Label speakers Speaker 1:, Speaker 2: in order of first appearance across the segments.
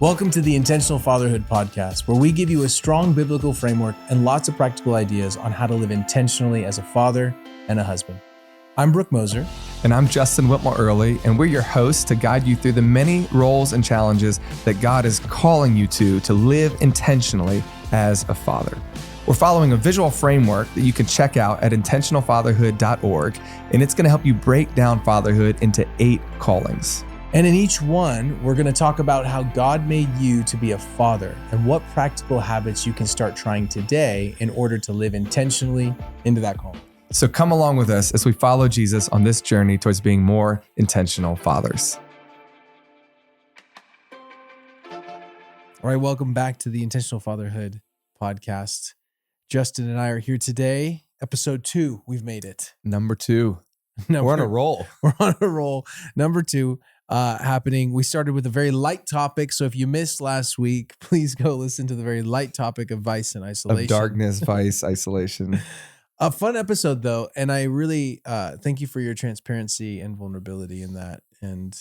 Speaker 1: Welcome to the Intentional Fatherhood podcast, where we give you a strong biblical framework and lots of practical ideas on how to live intentionally as a father and a husband. I'm Brooke Moser.
Speaker 2: And I'm Justin Whitmore Early, and we're your hosts to guide you through the many roles and challenges that God is calling you to live intentionally as a father. We're following a visual framework that you can check out at intentionalfatherhood.org, and it's going to help you break down fatherhood into 8 callings.
Speaker 1: And in each one, we're going to talk about how God made you to be a father and what practical habits you can start trying today in order to live intentionally into that calling.
Speaker 2: So come along with us as we follow Jesus on this journey towards being more intentional fathers.
Speaker 1: All right, welcome back to the Intentional Fatherhood podcast. Justin and I are here today. Episode 2, we've made it.
Speaker 2: Number 2. We're on a roll.
Speaker 1: We're on a roll. Number 2 happening. We started with a very light topic. So if you missed last week, please go listen to the very light topic of vice and isolation.
Speaker 2: Of darkness, vice, isolation.
Speaker 1: A fun episode though. And I really thank you for your transparency and vulnerability in that. And,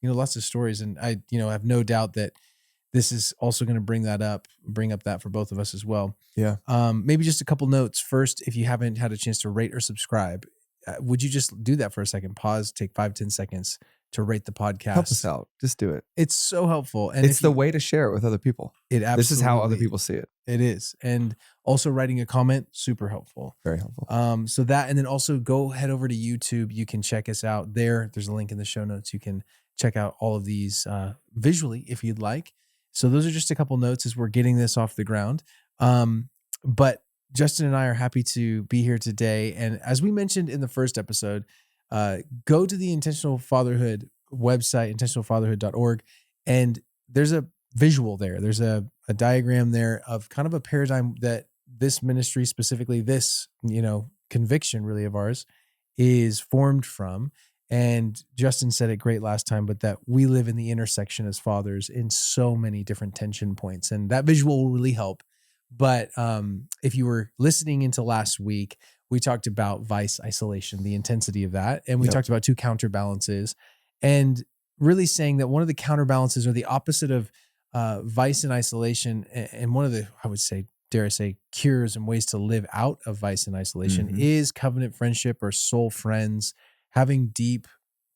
Speaker 1: lots of stories. And I, have no doubt that this is also going to bring up that for both of us as well.
Speaker 2: Yeah.
Speaker 1: Maybe just a couple notes. First, if you haven't had a chance to rate or subscribe, would you just do that for a second? Pause, take 5-10 seconds to rate the podcast.
Speaker 2: Help us out. Just do it.
Speaker 1: It's so helpful. And
Speaker 2: it's the way to share it with other people. This is how other people see it.
Speaker 1: It is. And also writing a comment, super helpful.
Speaker 2: Very helpful.
Speaker 1: So that, and then also head over to YouTube. You can check us out there. There's a link in the show notes. You can check out all of these visually if you'd like. So those are just a couple notes as we're getting this off the ground. But Justin and I are happy to be here today. And as we mentioned in the first episode, go to the Intentional Fatherhood website, intentionalfatherhood.org, and there's a visual there. There's a diagram there of kind of a paradigm that this ministry, specifically this, conviction really of ours, is formed from. And Justin said it great last time, but that we live in the intersection as fathers in so many different tension points. And that visual will really help. But if you were listening into last week, we talked about vice, isolation, the intensity of that. And we talked about 2 counterbalances, and really saying that one of the counterbalances or the opposite of vice and isolation, and one of the, I would say, dare I say, cures and ways to live out of vice and isolation is covenant friendship or soul friends, having deep,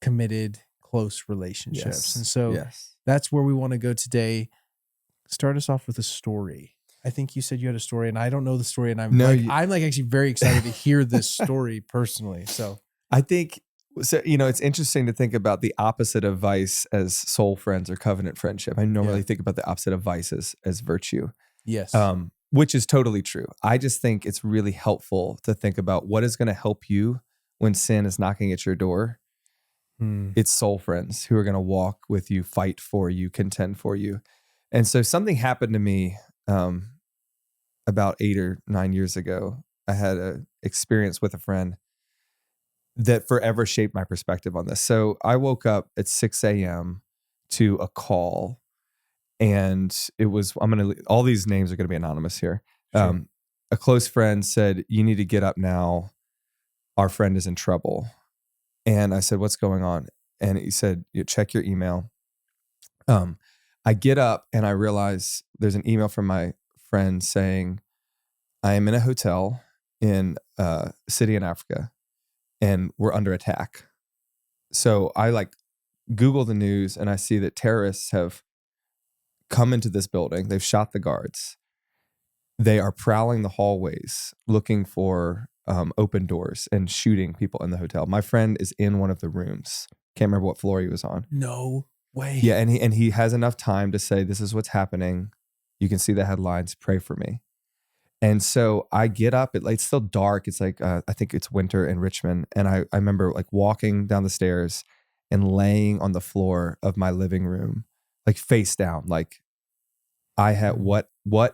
Speaker 1: committed, close relationships.
Speaker 2: Yes.
Speaker 1: And so that's where we want to go today. Start us off with a story. I think you said you had a story, and I don't know the story, and I'm actually very excited to hear this story personally. So
Speaker 2: I think, it's interesting to think about the opposite of vice as soul friends or covenant friendship. I normally think about the opposite of vice as virtue.
Speaker 1: Yes.
Speaker 2: Which is totally true. I just think it's really helpful to think about what is going to help you when sin is knocking at your door. It's soul friends who are going to walk with you, fight for you, contend for you. And so something happened to me about 8 or 9 years ago. I had an experience with a friend that forever shaped my perspective on this. So I woke up at 6 a.m. to a call, and it was, all these names are going to be anonymous here.
Speaker 1: Sure.
Speaker 2: A close friend said, "You need to get up now. Our friend is in trouble." And I said, "What's going on?" And he said, "You check your email." I get up and I realize there's an email from my friend saying, "I am in a hotel in a city in Africa and we're under attack." So I Google the news and I see that terrorists have come into this building. They've shot the guards. They are prowling the hallways looking for open doors and shooting people in the hotel. My friend is in one of the rooms. Can't remember what floor he was on.
Speaker 1: No way.
Speaker 2: Yeah, and he has enough time to say, "This is what's happening. You can see the headlines. Pray for me." And so I get up. It's still dark. It's I think it's winter in Richmond. And I remember walking down the stairs and laying on the floor of my living room, face down. I had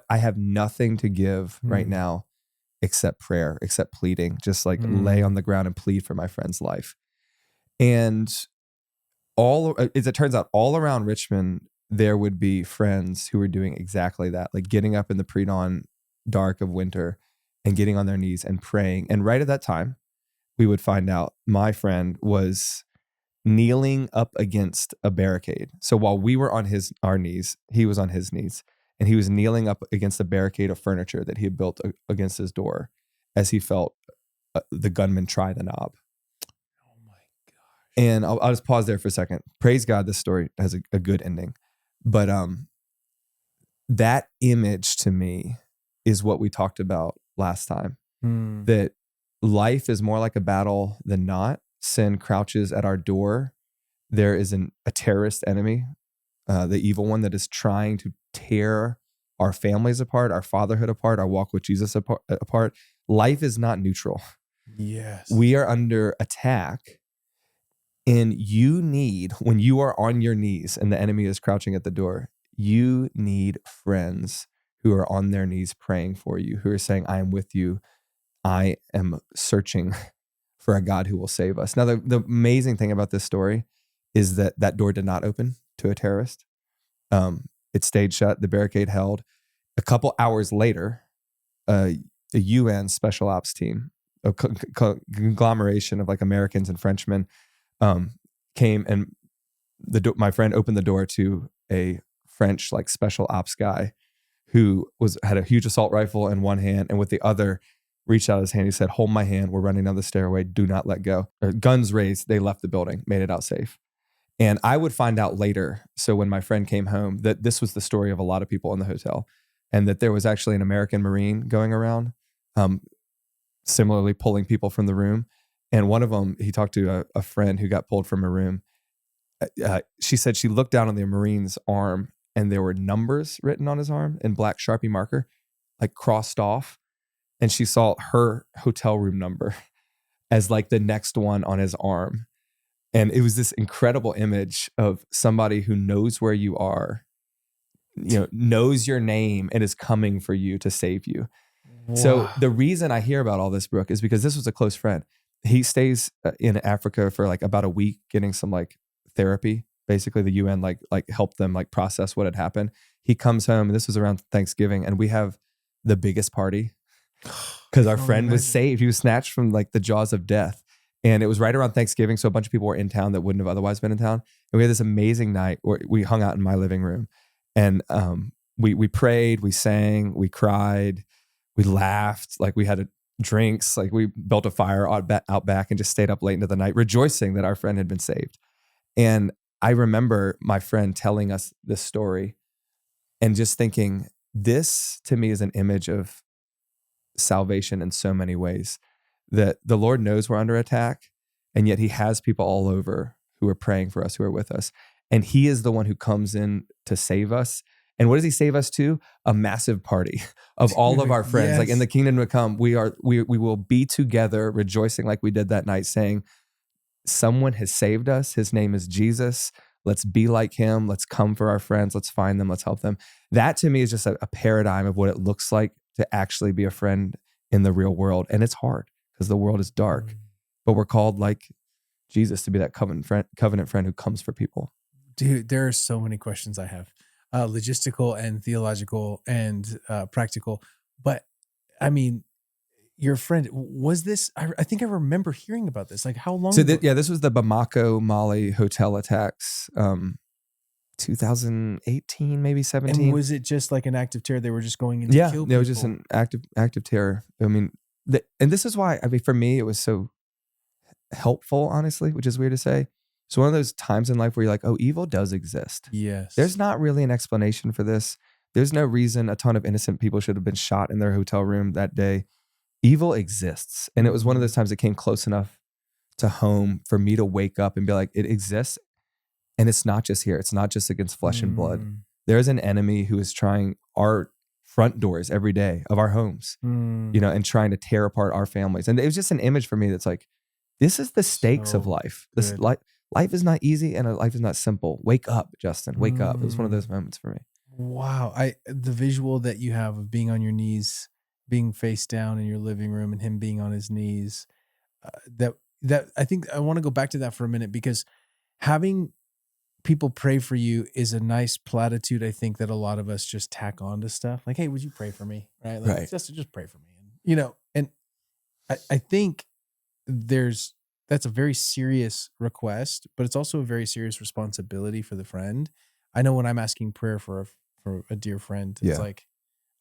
Speaker 2: I have nothing to give right now except prayer, except pleading, just lay on the ground and plead for my friend's life. And as it turns out, all around Richmond, there would be friends who were doing exactly that, getting up in the pre-dawn dark of winter and getting on their knees and praying. And right at that time, we would find out my friend was kneeling up against a barricade. So while we were on our knees, he was on his knees, and he was kneeling up against a barricade of furniture that he had built against his door as he felt the gunman try the knob.
Speaker 1: Oh my gosh.
Speaker 2: And I'll just pause there for a second. Praise God, this story has a good ending. But that image to me is what we talked about last time. That life is more like a battle than not. Sin crouches at our door. There is a terrorist enemy, the evil one that is trying to tear our families apart, our fatherhood apart, our walk with Jesus apart. Life is not neutral.
Speaker 1: Yes.
Speaker 2: We are under attack. And you need, when you are on your knees and the enemy is crouching at the door, you need friends who are on their knees praying for you, who are saying, I am with you. I am searching for a God who will save us. Now, the amazing thing about this story is that door did not open to a terrorist. It stayed shut. The barricade held. A couple hours later, a UN special ops team, a conglomeration of like Americans and Frenchmen, came, and my friend opened the door to a French like special ops guy who had a huge assault rifle in one hand, and with the other reached out his hand. He said, hold my hand. We're running down the stairway. Do not let go. Guns raised. They left the building, made it out safe. And I would find out later. So when my friend came home, that this was the story of a lot of people in the hotel, and that there was actually an American Marine going around, similarly pulling people from the room. And one of them, he talked to a friend who got pulled from a room. She said she looked down on the Marine's arm, and there were numbers written on his arm in black Sharpie marker, like crossed off. And she saw her hotel room number as like the next one on his arm. And it was this incredible image of somebody who knows where you are, knows your name, and is coming for you to save you. Wow. So the reason I hear about all this, Brooke, is because this was a close friend. He stays in Africa for like about a week getting some like therapy. Basically the UN like helped them like process what had happened. He comes home, and this was around Thanksgiving, and we have the biggest party because our friend was saved. He was snatched from like the jaws of death. And it was right around Thanksgiving. So a bunch of people were in town that wouldn't have otherwise been in town. And we had this amazing night where we hung out in my living room, and we prayed, we sang, we cried, we laughed, like we had drinks, like we built a fire out back and just stayed up late into the night, rejoicing that our friend had been saved. And I remember my friend telling us this story and just thinking, this to me is an image of salvation in so many ways, that the Lord knows we're under attack, and yet he has people all over who are praying for us, who are with us. And he is the one who comes in to save us. And what does he save us to? A massive party of all of our friends.
Speaker 1: Yes.
Speaker 2: Like in the kingdom to come, we will be together rejoicing like we did that night, saying, someone has saved us. His name is Jesus. Let's be like him. Let's come for our friends. Let's find them. Let's help them. That to me is just a paradigm of what it looks like to actually be a friend in the real world. And it's hard because the world is dark, but we're called like Jesus to be that covenant friend who comes for people.
Speaker 1: Dude, there are so many questions I have, logistical and theological and practical. But I mean, your friend, was this, I think I remember hearing about this. Like how long ago?
Speaker 2: This was the Bamako, Mali hotel attacks, 2018, maybe 17.
Speaker 1: And was it just like an act of terror? They were just going in to kill people?
Speaker 2: It was just an active terror. I mean, and this is why, for me, it was so helpful, honestly, which is weird to say. It's one of those times in life where you're like, oh, evil does exist.
Speaker 1: Yes.
Speaker 2: There's not really an explanation for this. There's no reason a ton of innocent people should have been shot in their hotel room that day. Evil exists. And it was one of those times it came close enough to home for me to wake up and be like, it exists. And it's not just here. It's not just against flesh and blood. There's an enemy who is trying our front doors every day of our homes, and trying to tear apart our families. And it was just an image for me that's like, this is the stakes of life. This life is not easy, and life is not simple. Wake up, Justin. Wake up. It was one of those moments for me.
Speaker 1: Wow. The visual that you have of being on your knees, being face down in your living room, and him being on his knees, that I think I want to go back to that for a minute, because having people pray for you is a nice platitude, I think, that a lot of us just tack on to stuff. Like, hey, would you pray for me? Right? Like,
Speaker 2: right.
Speaker 1: Just pray for me. And I think there's that's a very serious request, but it's also a very serious responsibility for the friend. I know when I'm asking prayer for a dear friend, it's
Speaker 2: Yeah.
Speaker 1: like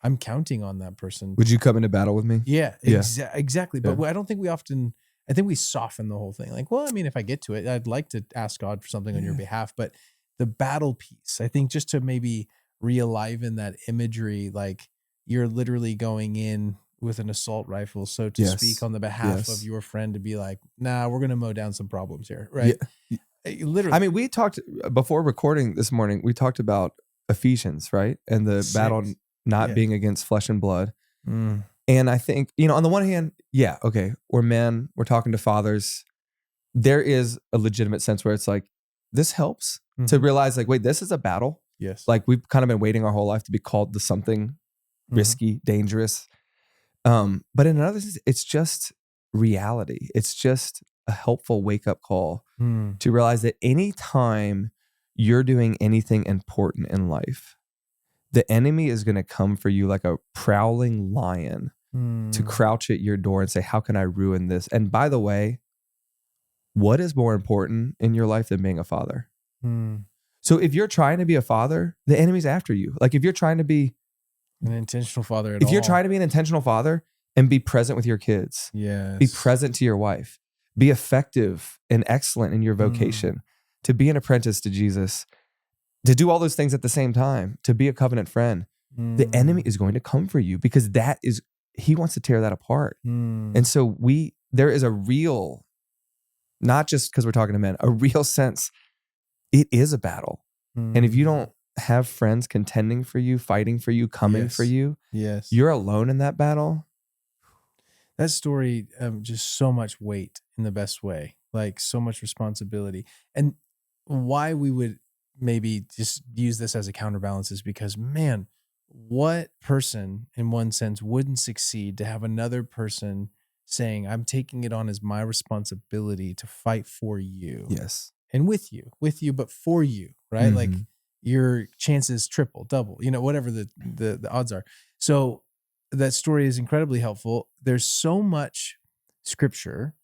Speaker 1: I'm counting on that person.
Speaker 2: Would you come into battle with me?
Speaker 1: Yeah,
Speaker 2: Yeah.
Speaker 1: exactly. But
Speaker 2: Yeah.
Speaker 1: I don't think we often. I think we soften the whole thing. Like, well, I mean, if I get to it, I'd like to ask God for something on your
Speaker 2: Yeah.
Speaker 1: behalf. But the battle piece, I think, just to maybe re-aliven that imagery, like you're literally going in with an assault rifle, so to speak,
Speaker 2: Yes.
Speaker 1: on the behalf of
Speaker 2: Yes.
Speaker 1: your friend to be like, nah, we're gonna mow down some problems here,
Speaker 2: Yeah.
Speaker 1: right?
Speaker 2: I
Speaker 1: Literally,
Speaker 2: mean, we talked before recording this morning, we talked about Ephesians, right? And the battle
Speaker 1: 6.
Speaker 2: not
Speaker 1: Yeah.
Speaker 2: being against flesh and blood.
Speaker 1: Mm.
Speaker 2: And I think, on the one hand, yeah, okay, we're men, we're talking to fathers. There is a legitimate sense where it's like, this helps to
Speaker 1: Mhm.
Speaker 2: realize, like, wait, this is a battle.
Speaker 1: Yes.
Speaker 2: Like, we've kind of been waiting our whole life to be called to something
Speaker 1: Mhm.
Speaker 2: risky, dangerous. But in another sense, it's just reality. It's just a helpful wake up call
Speaker 1: Mm.
Speaker 2: to realize that anytime you're doing anything important in life, the enemy is going to come for you like a prowling lion to
Speaker 1: Mm.
Speaker 2: crouch at your door and say, how can I ruin this? And by the way, what is more important in your life than being a father?
Speaker 1: Mm.
Speaker 2: So if you're trying to be a father, the enemy's after you. Like if you're trying to be
Speaker 1: An intentional father at
Speaker 2: if you're
Speaker 1: all.
Speaker 2: trying to be an intentional father and be present with your kids,
Speaker 1: Yes.
Speaker 2: be present to your wife, be effective and excellent in your vocation, to be an apprentice to Jesus, to do all those things at the same time, to be a covenant friend, the enemy is going to come for you because he wants to tear that apart. And so there is a real, not just because we're talking to men, a real sense it is a battle. And if you don't have friends contending for you, fighting for you, coming for you,
Speaker 1: yes,
Speaker 2: you're alone in that battle.
Speaker 1: that story, just so much weight in the best way, like so much responsibility. And why we would maybe just use this as a counterbalance is because, man, what person in one sense wouldn't succeed to have another person saying, I'm taking it on as my responsibility to fight for you
Speaker 2: Yes.
Speaker 1: and with you, but for you, right? Like
Speaker 2: Mhm.
Speaker 1: your chances triple, double, whatever the odds are. So that story is incredibly helpful. There's so much scripture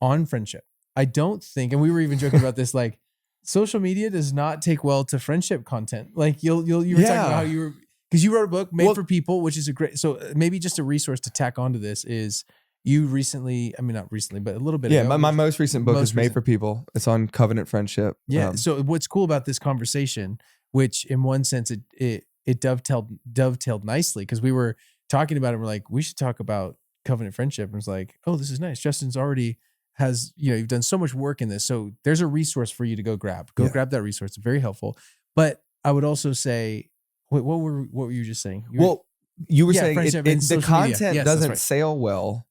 Speaker 1: on friendship. I don't think, and we were even joking about this, like social media does not take well to friendship content. Like you were talking about how
Speaker 2: Yeah.
Speaker 1: you were, because you wrote a book made
Speaker 2: Well,
Speaker 1: for people, which is a great, so maybe just a resource to tack onto this is you recently, I mean, not recently, but a little bit
Speaker 2: yeah,
Speaker 1: ago,
Speaker 2: my most recent book is
Speaker 1: most
Speaker 2: Made
Speaker 1: recent.
Speaker 2: for People. It's on covenant friendship.
Speaker 1: Yeah. So what's cool about this conversation, which in one sense it dovetailed nicely because we were talking about it. We're like, we should talk about covenant friendship. And it's like, oh, this is nice. Justin's already has, you've done so much work in this. So there's a resource for you to go grab. Go
Speaker 2: Yeah.
Speaker 1: grab that resource. It's very helpful. But I would also say, wait, what were you just saying?
Speaker 2: Well, you were saying
Speaker 1: friendship and
Speaker 2: the
Speaker 1: social media.
Speaker 2: content
Speaker 1: Yes, that's
Speaker 2: doesn't
Speaker 1: right.
Speaker 2: sail well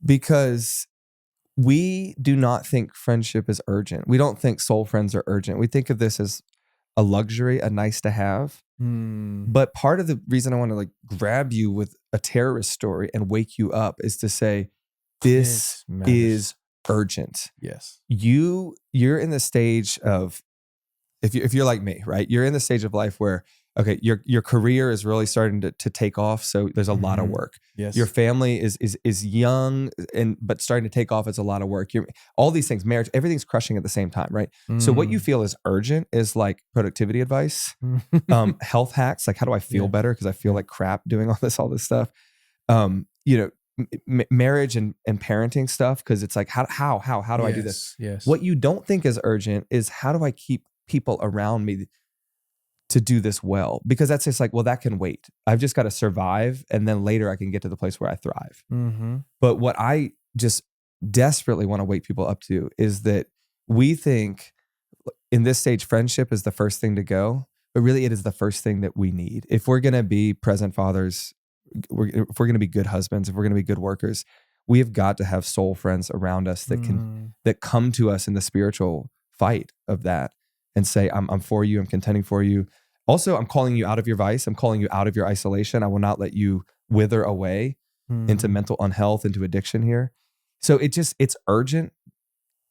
Speaker 2: because we do not think friendship is urgent. We don't think soul friends are urgent. We think of this as a luxury, a nice to have. But part of the reason I want to like grab you with a terrorist story and wake you up is to say, this is urgent.
Speaker 1: Yes.
Speaker 2: You're in the stage of, if you're like me, right? You're in the stage of life where, okay, your career is really starting to take off. So there's a lot of work.
Speaker 1: Yes.
Speaker 2: Your family is young but starting to take off. It's a lot of work. All these things, marriage, everything's crushing at the same time, right? So what you feel is urgent is like productivity advice, health hacks. Like, how do I feel better? Because I feel like crap doing all this stuff. Marriage and parenting stuff. Because it's like, how do I do this?
Speaker 1: Yes.
Speaker 2: What you don't think is urgent is how do I keep people around me to do this well? Because that's just like, well, that can wait. I've just got to survive. And then later I can get to the place where I thrive. But what I just desperately want to wake people up to is that we think in this stage, friendship is the first thing to go, but really it is the first thing that we need. If we're going to be present fathers, if we're going to be good husbands, if we're going to be good workers, we have got to have soul friends around us that come to us in the spiritual fight of that and say, I'm for you, I'm contending for you. Also, I'm calling you out of your vice. I'm calling you out of your isolation. I will not let you wither away into mental unhealth, into addiction here. So it's urgent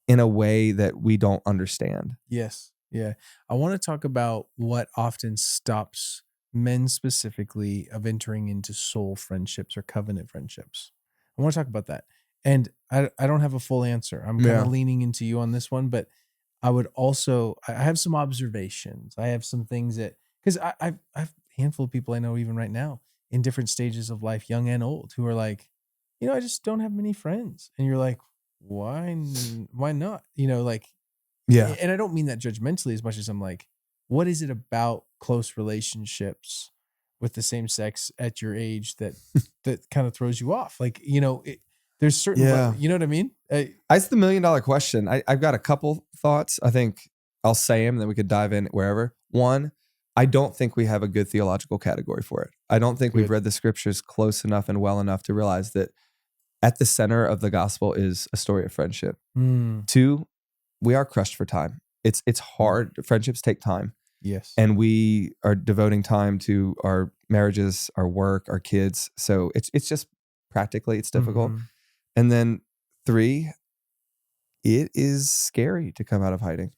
Speaker 2: in a way that we don't understand.
Speaker 1: Yes. Yeah. I want to talk about what often stops men specifically of entering into soul friendships or covenant friendships. I want to talk about that. And I don't have a full answer. I'm kind of
Speaker 2: Yeah.
Speaker 1: leaning into you on this one, but I would also, I have some observations. I have some things that, because I've a handful of people I know even right now in different stages of life, young and old, who are like, I just don't have many friends. And you're like, why not? Like,
Speaker 2: Yeah.
Speaker 1: and I don't mean that judgmentally as much as I'm like, what is it about close relationships with the same sex at your age that kind of throws you off? Like, there's certain,
Speaker 2: Yeah.
Speaker 1: you know what I mean?
Speaker 2: That's the $1 million question. I've got a couple thoughts. I think I'll say them, then we could dive in wherever. One, I don't think we have a good theological category for it. I don't think we've
Speaker 1: Good.
Speaker 2: read the scriptures close enough and well enough to realize that at the center of the gospel is a story of friendship.
Speaker 1: Mm,
Speaker 2: Two, we are crushed for time. It's hard. Friendships take time.
Speaker 1: yes.
Speaker 2: And we are devoting time to our marriages, our work, our kids. So it's just practically it's difficult.
Speaker 1: Mhm.
Speaker 2: And then three, it is scary to come out of hiding.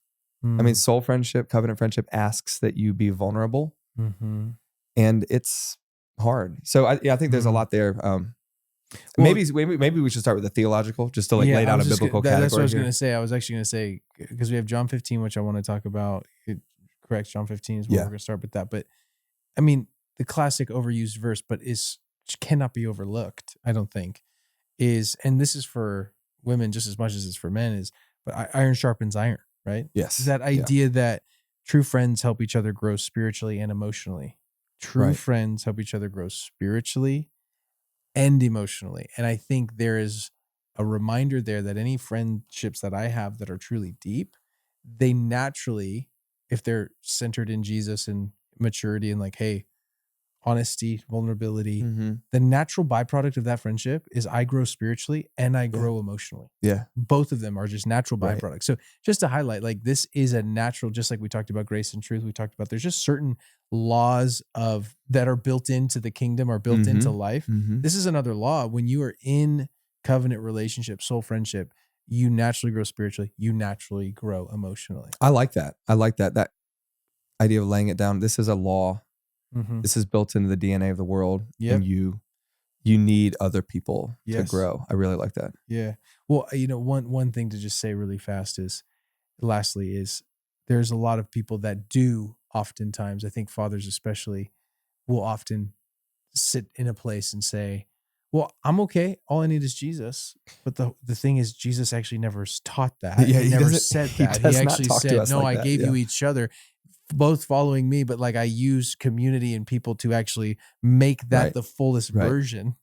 Speaker 2: I mean,
Speaker 1: Mm,
Speaker 2: soul friendship, covenant friendship asks that you be vulnerable,
Speaker 1: mhm.
Speaker 2: and it's hard. So I think there's a
Speaker 1: Mm.
Speaker 2: lot there.
Speaker 1: Well,
Speaker 2: Maybe we should start with the theological, just to like
Speaker 1: yeah,
Speaker 2: lay
Speaker 1: I
Speaker 2: down
Speaker 1: was
Speaker 2: a
Speaker 1: just
Speaker 2: biblical
Speaker 1: that's what I
Speaker 2: category
Speaker 1: was gonna
Speaker 2: here.
Speaker 1: say. I was actually gonna say because we have John 15, which I want to talk about. Correct, John 15 is where we're
Speaker 2: Yeah.
Speaker 1: gonna start with that. But I mean, the classic overused verse, but is cannot be overlooked. I don't think is, and this is for women just as much as it's for men. Is but iron sharpens iron, right?
Speaker 2: Yes.
Speaker 1: That
Speaker 2: Yeah.
Speaker 1: idea that true friends help each other grow spiritually and emotionally. True
Speaker 2: Right.
Speaker 1: friends help each other grow spiritually and emotionally. And I think there is a reminder there that any friendships that I have that are truly deep, they naturally, if they're centered in Jesus and maturity and like, hey, honesty, vulnerability,
Speaker 2: Mm-hmm.
Speaker 1: the natural byproduct of that friendship is I grow spiritually and I
Speaker 2: Yeah.
Speaker 1: grow emotionally.
Speaker 2: Yeah.
Speaker 1: Both of them are just natural
Speaker 2: Right.
Speaker 1: byproducts. So just to highlight, like this is a natural, just like we talked about grace and truth, we talked about there's just certain laws of that are built into the kingdom or built
Speaker 2: Mm-hmm.
Speaker 1: into life.
Speaker 2: Mm-hmm.
Speaker 1: This is another law. When you are in covenant relationship, soul friendship, you naturally grow spiritually, you naturally grow emotionally.
Speaker 2: I like that. I like that. That idea of laying it down. This is a law.
Speaker 1: Mm-hmm.
Speaker 2: This is built into the DNA of the world,
Speaker 1: Yep.
Speaker 2: and you need other people to
Speaker 1: Yes.
Speaker 2: grow. I really like that.
Speaker 1: Yeah. Well, one thing to just say really fast is lastly is there's a lot of people that do oftentimes, I think fathers especially, will often sit in a place and say, well, I'm okay. All I need is Jesus. But the thing is, Jesus actually never taught that.
Speaker 2: Yeah,
Speaker 1: He
Speaker 2: he
Speaker 1: never
Speaker 2: doesn't.
Speaker 1: said
Speaker 2: He
Speaker 1: that. He
Speaker 2: does not
Speaker 1: actually
Speaker 2: talk to
Speaker 1: said,
Speaker 2: us
Speaker 1: no,
Speaker 2: like
Speaker 1: I
Speaker 2: that.
Speaker 1: gave
Speaker 2: Yeah.
Speaker 1: you each other, both following me, but like I use community and people to actually make that
Speaker 2: Right.
Speaker 1: the fullest
Speaker 2: Right.
Speaker 1: version,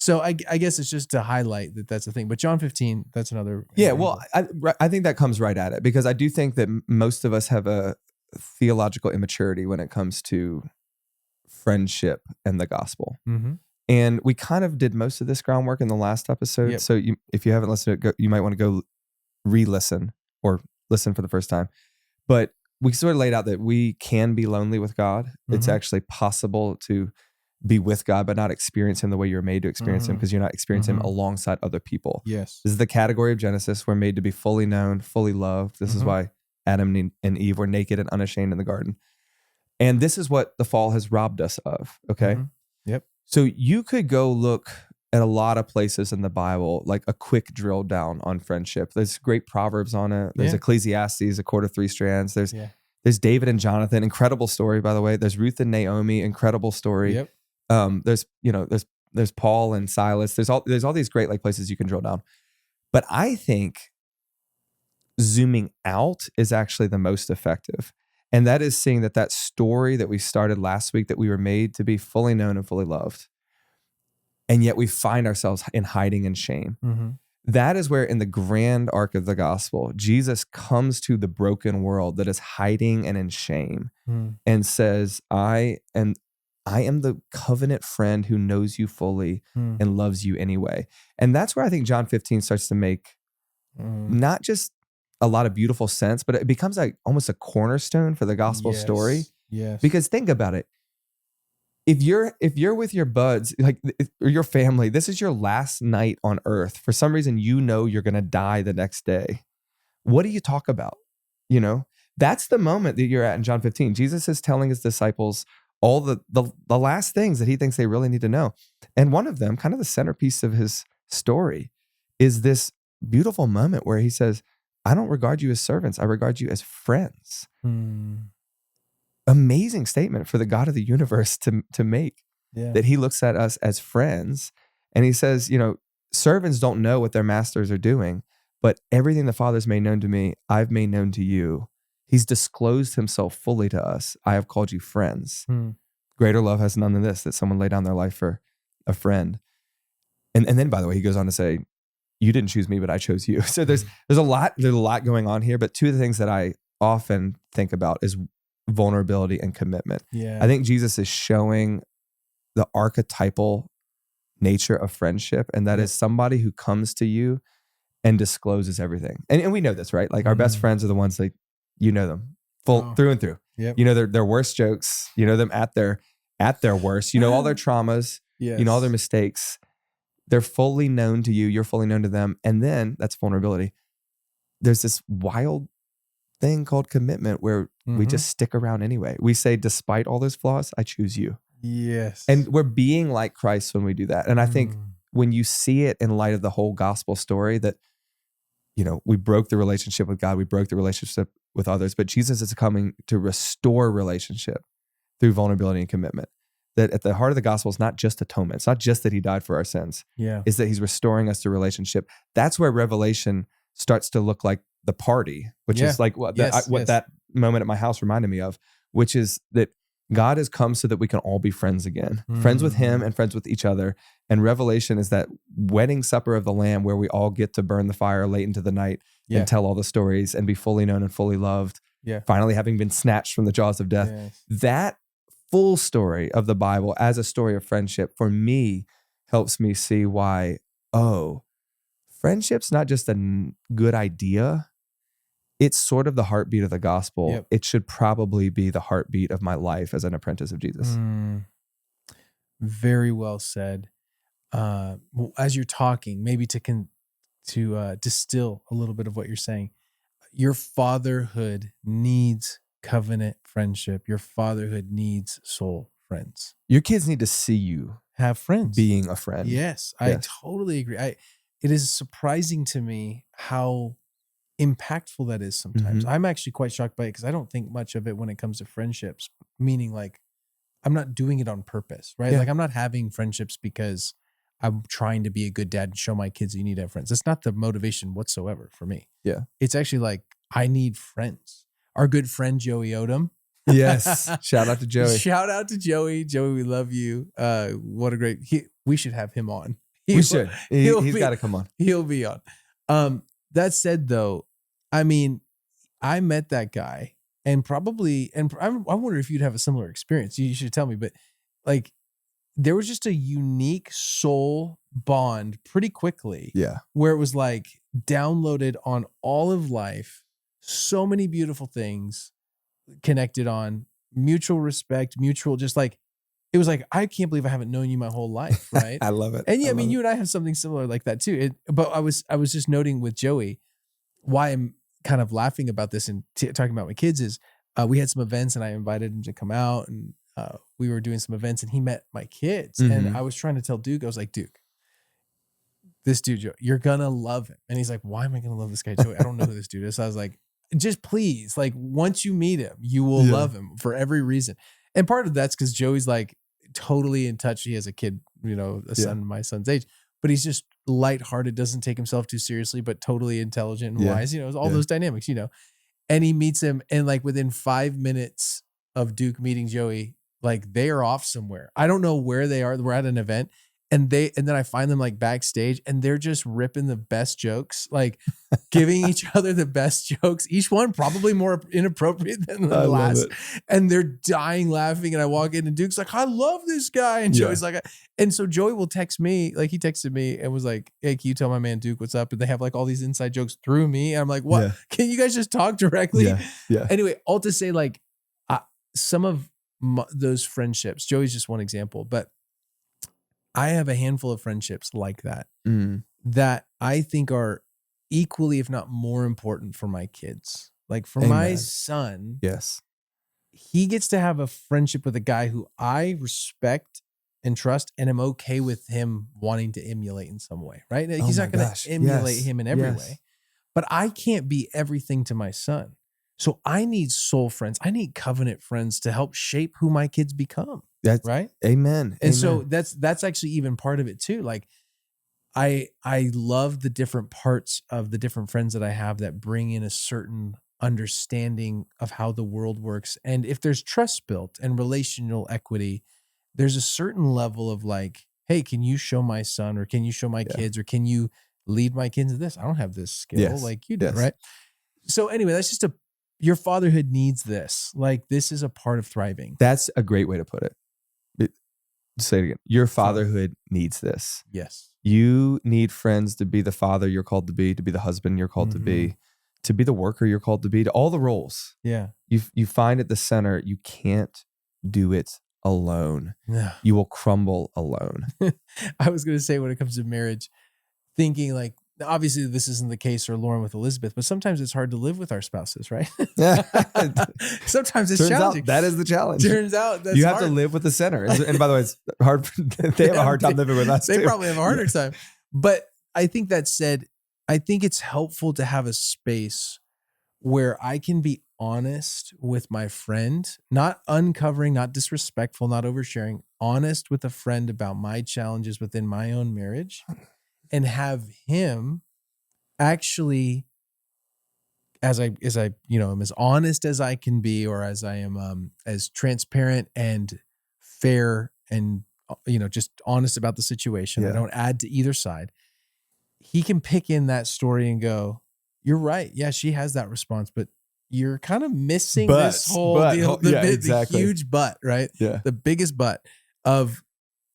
Speaker 1: So I guess it's just to highlight that that's the thing. But John 15, that's another
Speaker 2: Yeah. Well,
Speaker 1: angle.
Speaker 2: I think that comes right at it because I do think that most of us have a theological immaturity when it comes to friendship and the gospel.
Speaker 1: Mm-hmm.
Speaker 2: And we kind of did most of this groundwork in the last episode.
Speaker 1: Yep.
Speaker 2: So if you haven't listened to it, you might want to go re-listen or listen for the first time. But we sort of laid out that we can be lonely with God. It's
Speaker 1: Mhm.
Speaker 2: actually possible to be with God, but not experience Him the way you're made to experience Him
Speaker 1: Mhm.
Speaker 2: because you're not experiencing Him
Speaker 1: Mhm.
Speaker 2: alongside other people.
Speaker 1: Yes.
Speaker 2: This is the category of Genesis. We're made to be fully known, fully loved. This is
Speaker 1: Mhm.
Speaker 2: why Adam and Eve were naked and unashamed in the garden. And this is what the fall has robbed us of. Okay.
Speaker 1: Mhm. Yep.
Speaker 2: So you could go look at a lot of places in the Bible, like a quick drill down on friendship. There's great Proverbs on it. There's
Speaker 1: Yeah.
Speaker 2: Ecclesiastes, a cord of three strands.
Speaker 1: Yeah.
Speaker 2: There's David and Jonathan, incredible story, by the way. There's Ruth and Naomi, incredible story.
Speaker 1: Yep.
Speaker 2: There's Paul and Silas. There's all these great like places you can drill down. But I think zooming out is actually the most effective. And that is seeing that story that we started last week, that we were made to be fully known and fully loved. And yet we find ourselves in hiding and shame.
Speaker 1: Mm-hmm.
Speaker 2: That is where in the grand arc of the gospel, Jesus comes to the broken world that is hiding and in shame and says, I am the covenant friend who knows you fully and loves you anyway. And that's where I think John 15 starts to make not just a lot of beautiful sense, but it becomes like almost a cornerstone for the gospel story.
Speaker 1: Yes.
Speaker 2: Because think about it. If you're with your buds, like or your family, this is your last night on earth. For some reason, you know you're going to die the next day. What do you talk about? That's the moment that you're at in John 15. Jesus is telling his disciples all the last things that he thinks they really need to know. And one of them, kind of the centerpiece of his story, is this beautiful moment where he says, I don't regard you as servants. I regard you as friends.
Speaker 1: Mm.
Speaker 2: Amazing statement for the God of the universe to make,
Speaker 1: Yeah.
Speaker 2: that he looks at us as friends. And he says, servants don't know what their masters are doing, but everything the Father's made known to me, I've made known to you. He's disclosed himself fully to us. I have called you friends.
Speaker 1: Mm.
Speaker 2: Greater love has none than this, that someone lay down their life for a friend. And then, by the way, he goes on to say, you didn't choose me, but I chose you. So there's a lot going on here. But two of the things that I often think about is vulnerability and commitment.
Speaker 1: Yeah.
Speaker 2: I think Jesus is showing the archetypal nature of friendship, and that is somebody who comes to you and discloses everything. And we know this, right? Like our best friends are the ones that you know them through and through.
Speaker 1: Yep.
Speaker 2: You know their worst jokes. You know them at their worst. You know all their traumas.
Speaker 1: Yes.
Speaker 2: You know all their mistakes. They're fully known to you. You're fully known to them. And then that's vulnerability. There's this wild thing called commitment where we just stick around anyway. We say, despite all those flaws, I choose you.
Speaker 1: Yes.
Speaker 2: And we're being like Christ when we do that. And I think when you see it in light of the whole gospel story, that, we broke the relationship with God, we broke the relationship with others, but Jesus is coming to restore relationship through vulnerability and commitment. That at the heart of the gospel is not just atonement. It's not just that he died for our sins.
Speaker 1: Yeah.
Speaker 2: It's that he's restoring us to relationship. That's where Revelation starts to look like the party, which is like what that moment at my house reminded me of, which is that God has come so that we can all be friends again, friends with him and friends with each other. And Revelation is that wedding supper of the Lamb where we all get to burn the fire late into the night and tell all the stories and be fully known and fully loved.
Speaker 1: Yeah.
Speaker 2: Finally having been snatched from the jaws of death.
Speaker 1: Yes.
Speaker 2: That full story of the Bible as a story of friendship, for me, helps me see why, friendship's not just a good idea. It's sort of the heartbeat of the gospel.
Speaker 1: Yep.
Speaker 2: It should probably be the heartbeat of my life as an apprentice of Jesus.
Speaker 1: Very well said. Well, as you're talking, maybe to distill a little bit of what you're saying, your fatherhood needs covenant friendship. Your fatherhood needs soul friends.
Speaker 2: Your kids need to see you
Speaker 1: have friends,
Speaker 2: being a friend.
Speaker 1: Yes, I totally agree. It is surprising to me how impactful that is sometimes. I'm actually quite shocked by it because I don't think much of it when it comes to friendships, meaning like I'm not doing it on purpose, right?
Speaker 2: Yeah.
Speaker 1: Like I'm not having friendships because I'm trying to be a good dad and show my kids you need to have friends. That's not the motivation whatsoever for me.
Speaker 2: Yeah.
Speaker 1: It's actually like I need friends. Our good friend Joey Odom.
Speaker 2: Yes. Shout out to Joey.
Speaker 1: Shout out to Joey. Joey, we love you. What a great we should have him on.
Speaker 2: We should. He's got to come on.
Speaker 1: He'll be on. That said though, I mean, I met that guy and I wonder if you'd have a similar experience. You should tell me, but like there was just a unique soul bond pretty quickly.
Speaker 2: Yeah.
Speaker 1: Where it was like downloaded on all of life, so many beautiful things connected on mutual respect, mutual, just like, it was like, I can't believe I haven't known you my whole life. Right.
Speaker 2: I love it.
Speaker 1: And yeah, I mean, you and I have something similar like that too. But I was just noting with Joey, why I'm kind of laughing about this and talking about my kids is we had some events and I invited him to come out and we were doing some events and he met my kids. And I was trying to tell Duke, I was like, Duke, this dude, Joe, you're going to love him. And he's like, why am I going to love this guy, Joey? I don't know who this dude is. So I was like, just please, like once you meet him, you will love him for every reason. And part of that's because Joey's like totally in touch. He has a kid, a son, my son's age, but he's just lighthearted, doesn't take himself too seriously, but totally intelligent and wise, all those dynamics, and he meets him. And like within 5 minutes of Duke meeting Joey, like they are off somewhere. I don't know where they are. We're at an event and then I find them like backstage and they're just ripping the best jokes, like giving each other the best jokes, each one probably more inappropriate than the last. And they're dying laughing. And I walk in and Duke's like, I love this guy. And Joey's like, and so Joey will text me, like he texted me and was like, hey, can you tell my man Duke what's up? And they have like all these inside jokes through me. And I'm like, what? Can you guys just talk directly?
Speaker 2: Yeah.
Speaker 1: Anyway, all to say like some of those friendships, Joey's just one example, but I have a handful of friendships like that, that I think are equally, if not more important for my kids. Like for my son,
Speaker 2: yes,
Speaker 1: he gets to have a friendship with a guy who I respect and trust, and am okay with him wanting to emulate in some way, right?
Speaker 2: Oh
Speaker 1: He's
Speaker 2: my
Speaker 1: not going
Speaker 2: gosh.
Speaker 1: to emulate
Speaker 2: Yes.
Speaker 1: him in every
Speaker 2: Yes.
Speaker 1: way, but I can't be everything to my son. So I need soul friends. I need covenant friends to help shape who my kids become,
Speaker 2: That's
Speaker 1: right?
Speaker 2: amen.
Speaker 1: And so
Speaker 2: Amen.
Speaker 1: that's actually even part of it too. Like I love the different parts of the different friends that I have that bring in a certain understanding of how the world works. And if there's trust built and relational equity, there's a certain level of like, hey, can you show my son or can you show my
Speaker 2: Yeah.
Speaker 1: kids or can you lead my kids to this? I don't have this skill
Speaker 2: Yes.
Speaker 1: like you do,
Speaker 2: Yes.
Speaker 1: right? So anyway, that's just your fatherhood needs this. Like this is a part of thriving.
Speaker 2: That's a great way to put it. Say it again. Your
Speaker 1: Father.
Speaker 2: fatherhood needs this.
Speaker 1: Yes.
Speaker 2: You need friends to be the father you're called to be the husband you're called
Speaker 1: Mhm.
Speaker 2: to be the worker you're called to be, to all the roles.
Speaker 1: Yeah.
Speaker 2: You find at the center, you can't do it alone.
Speaker 1: Yeah.
Speaker 2: You will crumble alone.
Speaker 1: I was going to say when it comes to marriage, thinking like, obviously this isn't the case for Lauren with Elizabeth, but sometimes it's hard to live with our spouses, right? Sometimes it's
Speaker 2: Turns
Speaker 1: challenging.
Speaker 2: out that is the challenge.
Speaker 1: Turns out that's
Speaker 2: you have
Speaker 1: hard.
Speaker 2: to live with the center. And by the way, it's hard. They have a hard time living with us
Speaker 1: They
Speaker 2: too.
Speaker 1: probably have a harder time. But I think that said, I think it's helpful to have a space where I can be honest with my friend, not uncovering, not disrespectful, not oversharing, honest with a friend about my challenges within my own marriage and have him actually as I am as honest as I can be or as I am as transparent and fair and just honest about the situation. I
Speaker 2: Yeah.
Speaker 1: don't add to either side. He can pick in that story and go, you're right. Yeah, she has that response, but you're kind of missing this whole deal.
Speaker 2: Yeah,
Speaker 1: The
Speaker 2: exactly.
Speaker 1: huge but, right?
Speaker 2: Yeah.
Speaker 1: The biggest but of,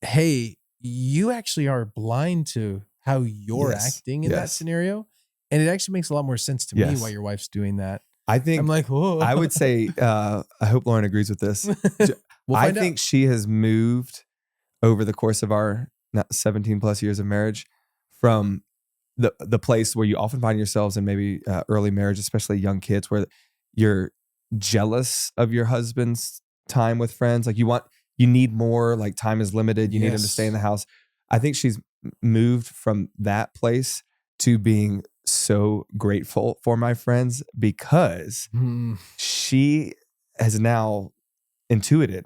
Speaker 1: hey, you actually are blind to how you're
Speaker 2: Yes.
Speaker 1: acting in that
Speaker 2: Yes.
Speaker 1: scenario. And it actually makes a lot more sense to me
Speaker 2: Yes.
Speaker 1: why your wife's doing that.
Speaker 2: I think
Speaker 1: I'm like, whoa.
Speaker 2: I would say, I hope Lauren agrees with this.
Speaker 1: We'll
Speaker 2: I
Speaker 1: find
Speaker 2: think
Speaker 1: out.
Speaker 2: she has moved over the course of our 17 plus years of marriage from the place where you often find yourselves in maybe early marriage, especially young kids, where you're jealous of your husband's time with friends. Like you need more, like time is limited. You need him to stay in the house. I think she's moved from that place to being so grateful for my friends because she has now intuited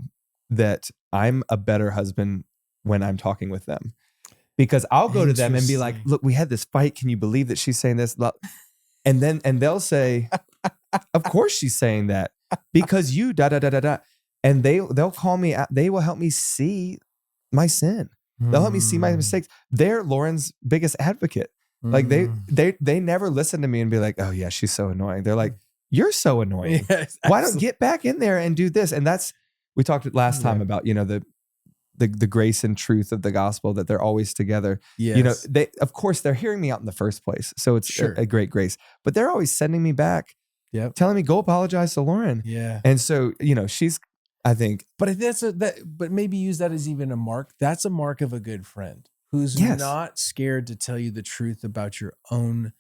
Speaker 2: that I'm a better husband when I'm talking with them. Because I'll go to them and be like, look, we had this fight. Can you believe that she's saying this? And they'll say, of course she's saying that because you da da da da da. And they'll call me out. They will help me see my sin. They'll help me see my mistakes. They're Lauren's biggest advocate. Like they never listen to me and be like, oh yeah, she's so annoying. They're like, you're so annoying.
Speaker 1: Yes,
Speaker 2: why don't get back in there and do this? And we talked last time about, the grace and truth of the gospel, that they're always together.
Speaker 1: Yes.
Speaker 2: They, of course, they're hearing me out in the first place. So it's a great grace, but they're always sending me back, telling me, go apologize to Lauren.
Speaker 1: Yeah.
Speaker 2: And so, she's, I think,
Speaker 1: but I think but maybe use that as even a mark. That's a mark of a good friend who's not scared to tell you the truth about your own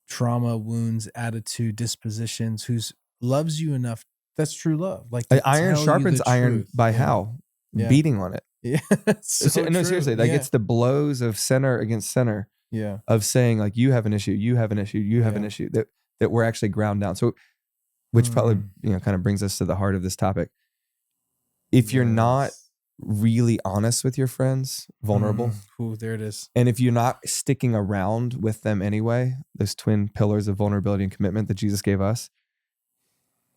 Speaker 1: trauma, wounds, attitude, dispositions, who's loves you enough. That's true love. Like
Speaker 2: iron sharpens iron by how? Beating on it.
Speaker 1: Yeah.
Speaker 2: No, seriously, like it's the blows of center against center.
Speaker 1: Yeah.
Speaker 2: Of saying like, you have an issue, you have an issue, you have an issue that we're actually ground down. So, which probably, kind of brings us to the heart of this topic. If you're not really honest with your friends, vulnerable.
Speaker 1: There it is.
Speaker 2: And if you're not sticking around with them anyway, those twin pillars of vulnerability and commitment that Jesus gave us,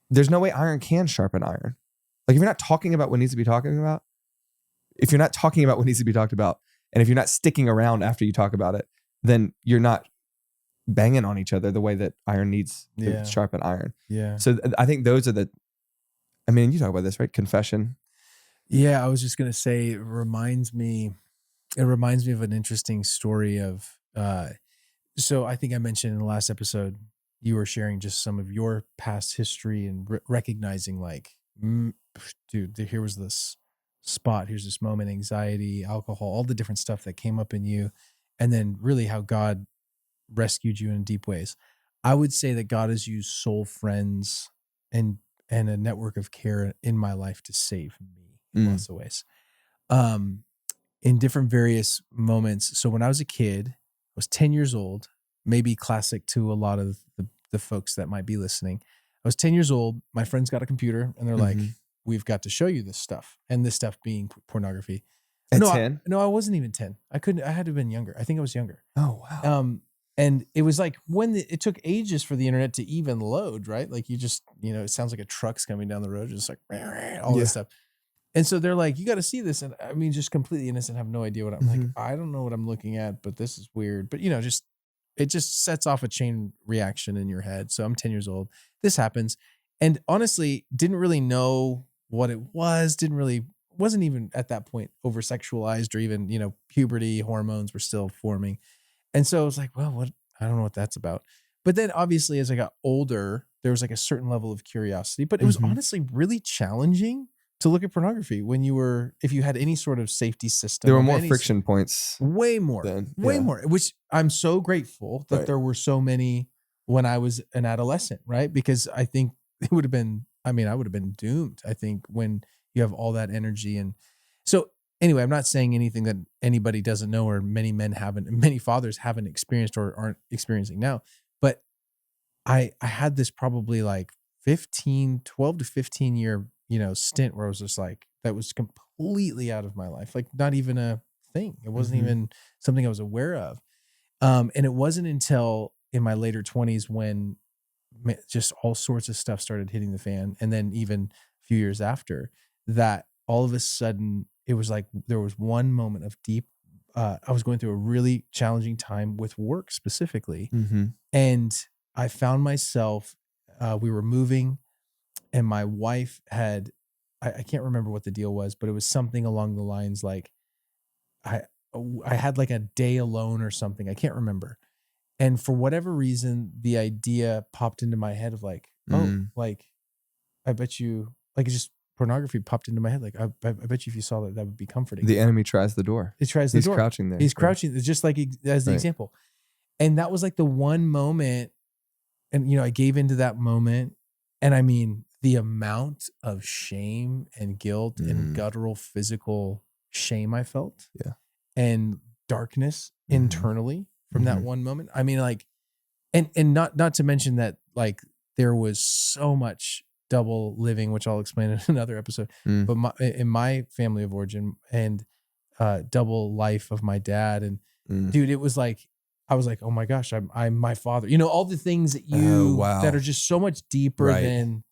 Speaker 2: there's no way iron can sharpen iron. Like if you're not talking about what needs to be talking about, if you're not talking about what needs to be talked about, and if you're not sticking around after you talk about it, then you're not banging on each other the way that iron needs to sharpen iron.
Speaker 1: Yeah.
Speaker 2: So I think those are you talk about this, right? Confession.
Speaker 1: Yeah. I was just going to say, it reminds me of an interesting story of, so I think I mentioned in the last episode, you were sharing just some of your past history and recognizing like, dude, here was this spot, here's this moment, anxiety, alcohol, all the different stuff that came up in you. And then really how God rescued you in deep ways. I would say that God has used soul friends and a network of care in my life to save me in lots of ways. in different various moments. So when I was a kid, I was 10 years old, maybe classic to a lot of the folks that might be listening. I was 10 years old. My friends got a computer and they're like,
Speaker 2: Mm-hmm.
Speaker 1: we've got to show you this stuff. And this stuff being pornography.
Speaker 2: At
Speaker 1: No,
Speaker 2: 10?
Speaker 1: no, I wasn't even 10. I had to have been younger. I think I was younger.
Speaker 2: Oh, wow.
Speaker 1: And it was like it took ages for the internet to even load, right? Like you just, it sounds like a truck's coming down the road, just like all
Speaker 2: Yeah.
Speaker 1: this stuff. And so they're like, you got to see this. And I mean, just completely innocent, have no idea what I'm like.
Speaker 2: Mhm.
Speaker 1: I don't know what I'm looking at, but this is weird. But it just sets off a chain reaction in your head. So I'm 10 years old. This happens. And honestly, didn't really know what it was. Wasn't even at that point over sexualized or even, puberty hormones were still forming. And so I was like, well, I don't know what that's about. But then obviously as I got older, there was like a certain level of curiosity, but it was
Speaker 2: Mhm.
Speaker 1: honestly really challenging to look at pornography if you had any sort of safety system.
Speaker 2: There were
Speaker 1: of
Speaker 2: more
Speaker 1: any
Speaker 2: friction points
Speaker 1: way more,
Speaker 2: then.
Speaker 1: way
Speaker 2: Yeah.
Speaker 1: more, which I'm so grateful that
Speaker 2: Right.
Speaker 1: there were so many when I was an adolescent, right? Because I think it would have been, I would have been doomed, I think, when you have all that energy. And so anyway, I'm not saying anything that anybody doesn't know or many fathers haven't experienced or aren't experiencing now. But I had this probably like 12 to 15 year, stint where I was just like, that was completely out of my life. Like not even a thing. It wasn't
Speaker 2: Mhm.
Speaker 1: even something I was aware of. And it wasn't until in my later 20s when just all sorts of stuff started hitting the fan. And then even a few years after that, all of a sudden it was like, there was one moment of deep, I was going through a really challenging time with work specifically.
Speaker 2: Mhm.
Speaker 1: And I found myself, we were moving and my wife I can't remember what the deal was, but it was something along the lines like I, I had like a day alone or something. I can't remember. And for whatever reason, the idea popped into my head of like, oh,
Speaker 2: Mm.
Speaker 1: like, I bet you, like, it's just pornography popped into my head. Like, I bet you if you saw that, that would be comforting.
Speaker 2: The enemy tries the door.
Speaker 1: It tries the
Speaker 2: He's
Speaker 1: door.
Speaker 2: crouching there.
Speaker 1: He's
Speaker 2: Yeah.
Speaker 1: crouching. It's just like as the
Speaker 2: Right.
Speaker 1: example. And that was like the one moment. And, I gave into that moment. And I mean, the amount of shame and guilt and
Speaker 2: Mm.
Speaker 1: guttural physical shame I felt
Speaker 2: Yeah.
Speaker 1: and darkness
Speaker 2: Mhm.
Speaker 1: internally from that
Speaker 2: Mhm.
Speaker 1: one moment. I mean, like, and not to mention that like there was so much double living, which I'll explain in another episode,
Speaker 2: Mm.
Speaker 1: but in my family of origin and double life of my dad. And
Speaker 2: Mm.
Speaker 1: dude, it was like, I was like, oh my gosh, I'm my father, all the things that
Speaker 2: Oh, wow.
Speaker 1: that are just so much deeper
Speaker 2: Right.
Speaker 1: than,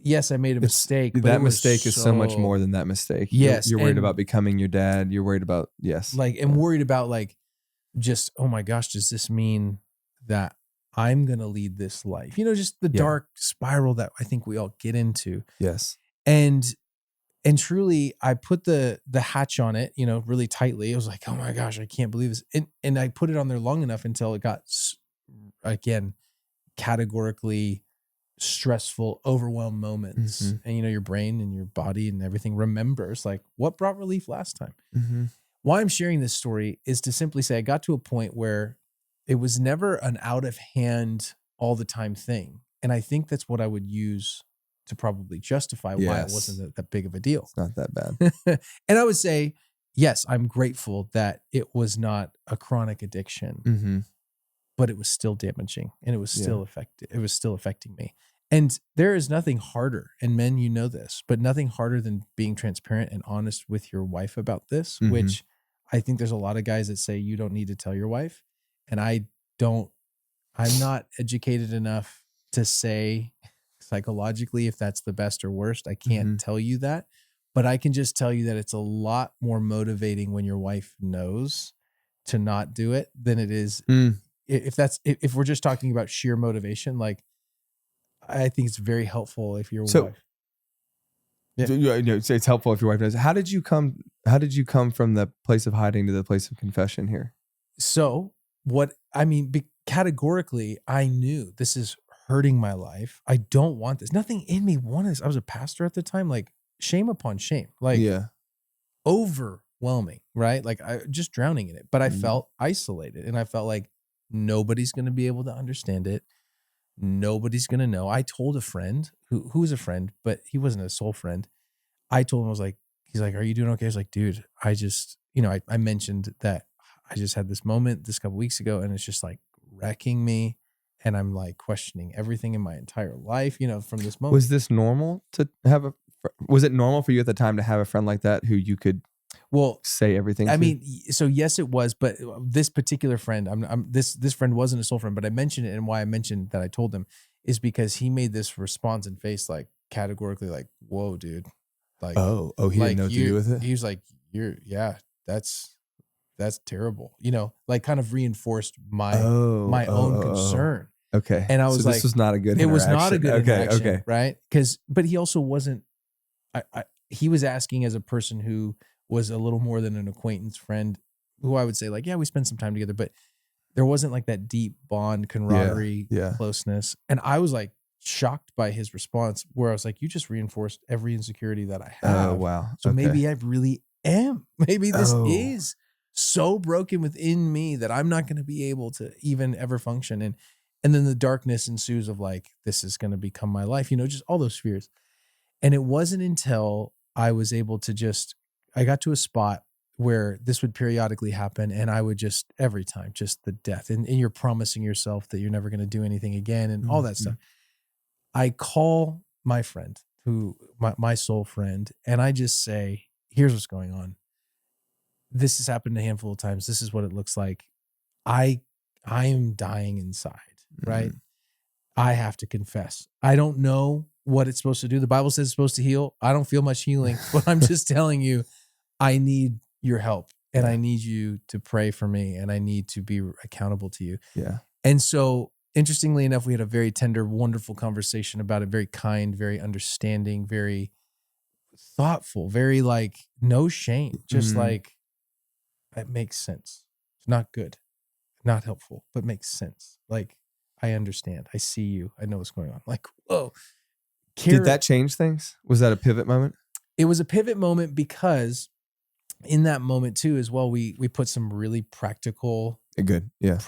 Speaker 1: yes, I made a mistake, but
Speaker 2: that
Speaker 1: it was
Speaker 2: mistake is so much more than that mistake.
Speaker 1: Yes.
Speaker 2: You're worried
Speaker 1: and
Speaker 2: about becoming your dad. You're worried about, yes.
Speaker 1: like, and
Speaker 2: Yeah.
Speaker 1: worried about like, just, oh my gosh, does this mean that I'm going to lead this life? Just the
Speaker 2: Yeah.
Speaker 1: dark spiral that I think we all get into.
Speaker 2: Yes.
Speaker 1: And truly I put the hatch on it, really tightly. I was like, oh my gosh, I can't believe this. And I put it on there long enough until it got, again, categorically stressful, overwhelmed moments.
Speaker 2: Mhm.
Speaker 1: And, your brain and your body and everything remembers like what brought relief last time.
Speaker 2: Mhm.
Speaker 1: Why I'm sharing this story is to simply say I got to a point where it was never an out of hand all the time thing. And I think that's what I would use to probably justify why it
Speaker 2: Yes.
Speaker 1: wasn't that big of a deal.
Speaker 2: It's not that bad.
Speaker 1: And I would say, yes, I'm grateful that it was not a chronic addiction,
Speaker 2: Mm-hmm.
Speaker 1: but it was still damaging and it was
Speaker 2: Yeah.
Speaker 1: still affecting me. And there is nothing harder, and men, this, but nothing harder than being transparent and honest with your wife about this,
Speaker 2: Mhm.
Speaker 1: which I think there's a lot of guys that say you don't need to tell your wife. And I'm not educated enough to say psychologically if that's the best or worst. I can't
Speaker 2: Mhm.
Speaker 1: tell you that, but I can just tell you that it's a lot more motivating when your wife knows to not do it than it is
Speaker 2: Mm.
Speaker 1: if we're just talking about sheer motivation. Like, I think it's very helpful if your
Speaker 2: So-
Speaker 1: wife. Yeah.
Speaker 2: It's helpful if your wife knows. How did you come from the place of hiding to the place of confession here?
Speaker 1: So categorically, I knew this is hurting my life. I don't want this. Nothing in me wanted this. I was a pastor at the time. Like, shame upon shame, like
Speaker 2: Yeah.
Speaker 1: overwhelming, right? Like, I just drowning in it. But I
Speaker 2: Mhm.
Speaker 1: felt isolated, and I felt like nobody's going to be able to understand it. Nobody's going to know. I told a friend who was a friend, but he wasn't a soul friend. I told him, I was like, he's like, "Are you doing okay?" I was like, "Dude, I just, I mentioned that I just had this moment this couple weeks ago, and it's just like wrecking me, and I'm like questioning everything in my entire life, from this moment."
Speaker 2: Was this normal to have was it normal for you at the time to have a friend like that who you could
Speaker 1: Well,
Speaker 2: say everything
Speaker 1: I
Speaker 2: to?
Speaker 1: mean, so yes, it was, but this particular friend, this friend wasn't a soul friend, but I mentioned it, and why I mentioned that I told him is because he made this response and face like categorically, like, "Whoa, dude, like,
Speaker 2: Oh, he didn't know what to do with it?
Speaker 1: he was like, yeah, that's terrible," like kind of reinforced my own
Speaker 2: Oh.
Speaker 1: concern,
Speaker 2: Okay.
Speaker 1: and I
Speaker 2: So
Speaker 1: was
Speaker 2: this
Speaker 1: like,
Speaker 2: was not a good
Speaker 1: it was not a
Speaker 2: interaction.
Speaker 1: good
Speaker 2: Okay,
Speaker 1: interaction,
Speaker 2: okay.
Speaker 1: right? But he also wasn't. He was asking as a person who was a little more than an acquaintance friend, who I would say like, yeah, we spent some time together, but there wasn't like that deep bond,
Speaker 2: Yeah,
Speaker 1: camaraderie,
Speaker 2: yeah.
Speaker 1: closeness. And I was like shocked by his response, where I was like, you just reinforced every insecurity that I
Speaker 2: Oh,
Speaker 1: have.
Speaker 2: wow.
Speaker 1: So
Speaker 2: Okay.
Speaker 1: maybe I really am. Maybe this
Speaker 2: Oh.
Speaker 1: is so broken within me that I'm not going to be able to even ever function. And then the darkness ensues of like, this is going to become my life, just all those fears. And it wasn't until I was able to I got to a spot where this would periodically happen. And I would just, every time, just the death. And you're promising yourself that you're never going to do anything again and all that stuff.
Speaker 2: Mhm.
Speaker 1: I call my friend, my soul friend, and I just say, here's what's going on. This has happened a handful of times. This is what it looks like. I I am dying inside, right?
Speaker 2: Mhm.
Speaker 1: I have to confess. I don't know what it's supposed to do. The Bible says it's supposed to heal. I don't feel much healing, but I'm just telling you, I need your help and
Speaker 2: Yeah,
Speaker 1: I need you to pray for me and I need to be accountable to you.
Speaker 2: yeah.
Speaker 1: And so, interestingly enough, we had a very tender, wonderful conversation about it, very kind, very understanding, very thoughtful, very like no shame, just
Speaker 2: Mhm.
Speaker 1: like it makes sense. It's not good, not helpful, but makes sense. Like, I understand. I see you. I know what's going on. Like, whoa.
Speaker 2: Did
Speaker 1: Care
Speaker 2: that change things? Was that a pivot moment?
Speaker 1: It was a pivot moment because in that moment too, as well, we put some really
Speaker 2: Good. Yeah.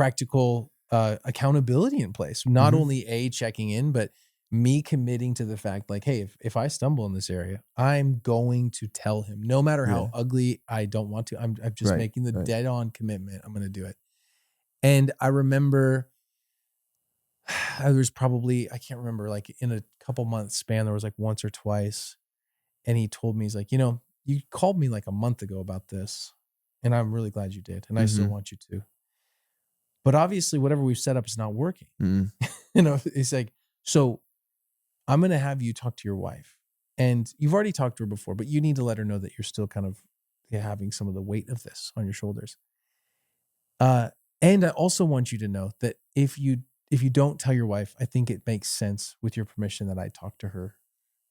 Speaker 1: accountability in place. Not
Speaker 2: Mhm.
Speaker 1: only checking in, but me committing to the fact like, hey, if I stumble in this area, I'm going to tell him, no matter how
Speaker 2: Yeah.
Speaker 1: ugly I don't want to. I'm just
Speaker 2: Right,
Speaker 1: making the
Speaker 2: right.
Speaker 1: dead on commitment. I'm going to do it. And I remember there was probably, I can't remember, like in a couple months span, there was like once or twice. And he told me, he's like, you called me like a month ago about this, and I'm really glad you did. And I still
Speaker 2: Mhm.
Speaker 1: want you to. But obviously, whatever we've set up is not working.
Speaker 2: Mhm.
Speaker 1: It's like, so I'm going to have you talk to your wife. And you've already talked to her before, but you need to let her know that you're still kind of having some of the weight of this on your shoulders. And I also want you to know that if you don't tell your wife, I think it makes sense with your permission that I talk to her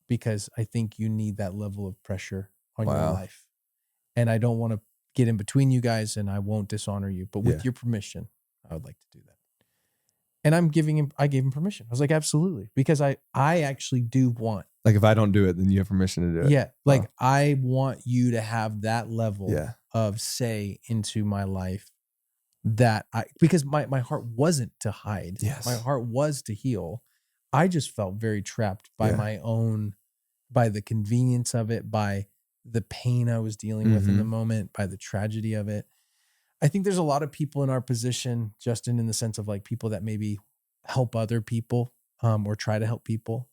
Speaker 1: because I think you need that level of pressure on your
Speaker 2: Wow.
Speaker 1: life. And I don't want to get in between you guys and I won't dishonor you, but with
Speaker 2: Yeah.
Speaker 1: your permission, I would like to do that. And I gave him permission. I was like, absolutely. Because I actually do want,
Speaker 2: Like, if I don't do it, then you have permission to do it.
Speaker 1: yeah,
Speaker 2: Wow.
Speaker 1: like I want you to have that level
Speaker 2: Yeah.
Speaker 1: of say into my life because my heart wasn't to hide. My
Speaker 2: Yes.
Speaker 1: heart was to heal. I just felt very trapped by
Speaker 2: Yeah.
Speaker 1: by the convenience of it, by the pain I was dealing with in the
Speaker 2: Mhm.
Speaker 1: moment, by the tragedy of it. I think there's a lot of people in our position, Justin, in the sense of like people that maybe help other people or try to help people.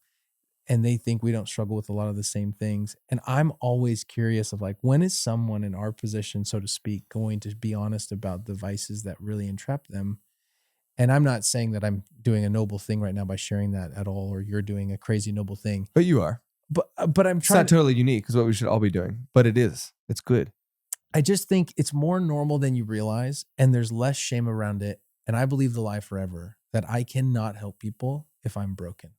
Speaker 1: And they think we don't struggle with a lot of the same things. And I'm always curious of like, when is someone in our position, so to speak, going to be honest about the vices that really entrap them? And I'm not saying that I'm doing a noble thing right now by sharing that at all, or you're doing a crazy noble thing.
Speaker 2: But you are.
Speaker 1: But I'm
Speaker 2: It's not
Speaker 1: trying to,
Speaker 2: totally unique. Is what we should all be doing, but it is. It's good.
Speaker 1: I just think it's more normal than you realize, and there's less shame around it. And I believe the lie forever that I cannot help people if I'm broken.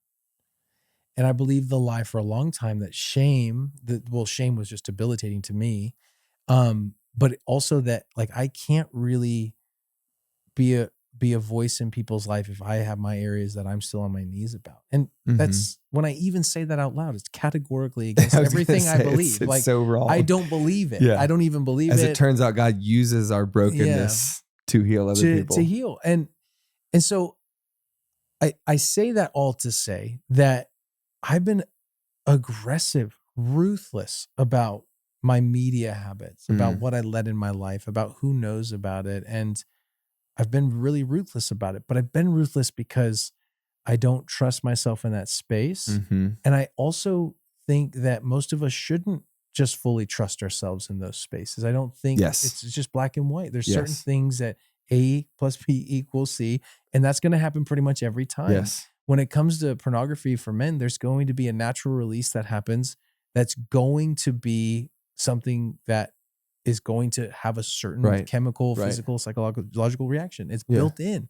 Speaker 1: And I believe the lie for a long time that shame was just debilitating to me. But also that like I can't really be a voice in people's life if I have my areas that I'm still on my knees about. And
Speaker 2: Mhm.
Speaker 1: that's when I even say that out loud, it's categorically
Speaker 2: I
Speaker 1: against
Speaker 2: was gonna
Speaker 1: everything I
Speaker 2: say
Speaker 1: believe.
Speaker 2: it's
Speaker 1: Like
Speaker 2: so
Speaker 1: I
Speaker 2: wrong.
Speaker 1: don't believe it. I
Speaker 2: Yeah.
Speaker 1: don't even believe
Speaker 2: As it
Speaker 1: it.
Speaker 2: turns out, God uses our
Speaker 1: Yeah.
Speaker 2: brokenness to heal other
Speaker 1: To
Speaker 2: people.
Speaker 1: heal. And so I say that all to say that I've been aggressive, ruthless about my media habits, about
Speaker 2: Mm.
Speaker 1: what I let in my life, about who knows about it. And I've been really ruthless about it, but I've been ruthless because I don't trust myself in that space.
Speaker 2: Mhm.
Speaker 1: And I also think that most of us shouldn't just fully trust ourselves in those spaces. I don't think
Speaker 2: Yes.
Speaker 1: it's just black and white. There's certain
Speaker 2: Yes.
Speaker 1: things that A plus B equals C, and that's going to happen pretty much every time.
Speaker 2: Yes.
Speaker 1: When it comes to pornography for men, there's going to be a natural release that happens that's going to be something that is going to have a certain
Speaker 2: Right.
Speaker 1: chemical,
Speaker 2: Right.
Speaker 1: physical, psychological reaction. It's
Speaker 2: Yeah.
Speaker 1: built in.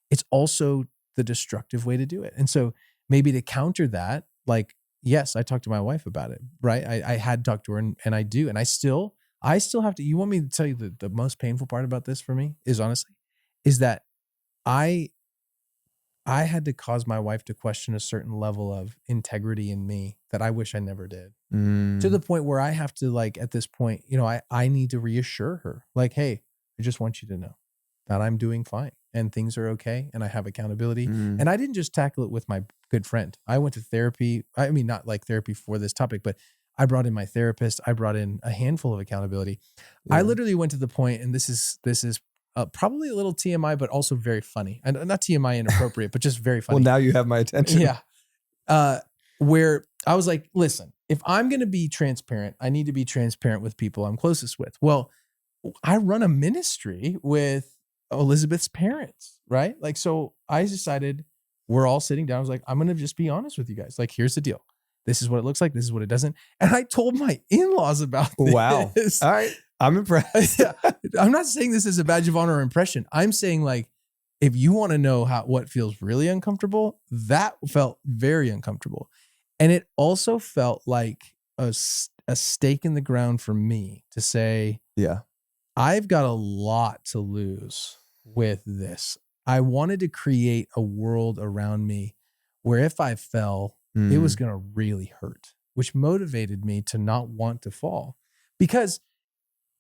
Speaker 1: It's also the destructive way to do it. And so maybe to counter that, like, yes, I talked to my wife about it, right? I had talked to her and I do. And I still have to, you want me to tell you the most painful part about this for me is honestly, is that I I had to cause my wife to question a certain level of integrity in me that I wish I never did. To the
Speaker 2: Mm.
Speaker 1: point where I have to, like, at this point, I need to reassure her, like, hey, I just want you to know that I'm doing fine and things are okay and I have accountability.
Speaker 2: Mm.
Speaker 1: And I didn't just tackle it with my good friend. I went to therapy. I mean, not like therapy for this topic, but I brought in my therapist. I brought in a handful of accountability. I
Speaker 2: Yeah.
Speaker 1: literally went to the point, and this is probably a little TMI, but also very funny. And not TMI inappropriate, but just very
Speaker 2: Well,
Speaker 1: funny.
Speaker 2: now you have my attention.
Speaker 1: Yeah. Uh, where I was like, listen, if I'm going to be transparent, I need to be transparent with people I'm closest with. Well, I run a ministry with Elizabeth's parents, right? Like, so I decided, we're all sitting down. I was like, I'm going to just be honest with you guys. Like, here's the deal. This is what it looks like. This is what it doesn't. And I told my in-laws about
Speaker 2: Wow.
Speaker 1: this.
Speaker 2: All right. I'm impressed.
Speaker 1: Yeah. I'm not saying this as a badge of honor or impression. I'm saying, like, if you want to know what feels really uncomfortable, that felt very uncomfortable. And it also felt like a stake in the ground for me to say,
Speaker 2: Yeah.
Speaker 1: I've got a lot to lose with this. I wanted to create a world around me where if I fell, it was
Speaker 2: Mm.
Speaker 1: going to really hurt, which motivated me to not want to fall. Because,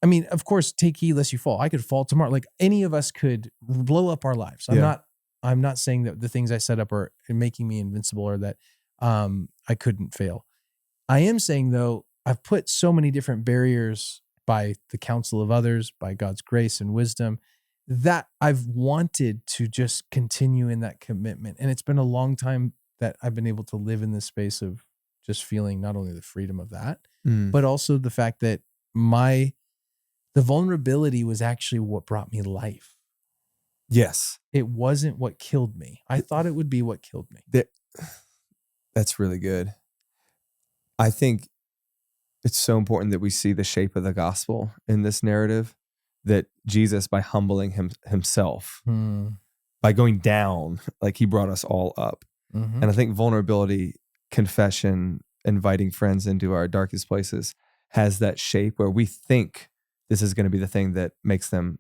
Speaker 1: I mean, of course, take heed lest you fall. I could fall tomorrow. Like, any of us could blow up our lives.
Speaker 2: Yeah.
Speaker 1: I'm not saying that the things I set up are making me invincible or that I couldn't fail. I am saying, though, I've put so many different barriers by the counsel of others, by God's grace and wisdom, that I've wanted to just continue in that commitment. And it's been a long time that I've been able to live in this space of just feeling not only the freedom of that,
Speaker 2: Mm.
Speaker 1: but also the fact that the vulnerability was actually what brought me life.
Speaker 2: Yes.
Speaker 1: It wasn't what killed me. I thought it would be what killed me.
Speaker 2: That's really good. I think it's so important that we see the shape of the gospel in this narrative, that Jesus, by humbling himself, by going down, like he brought us all up.
Speaker 1: Mm-hmm.
Speaker 2: And I think vulnerability, confession, inviting friends into our darkest places has that shape where we think this is going to be the thing that makes them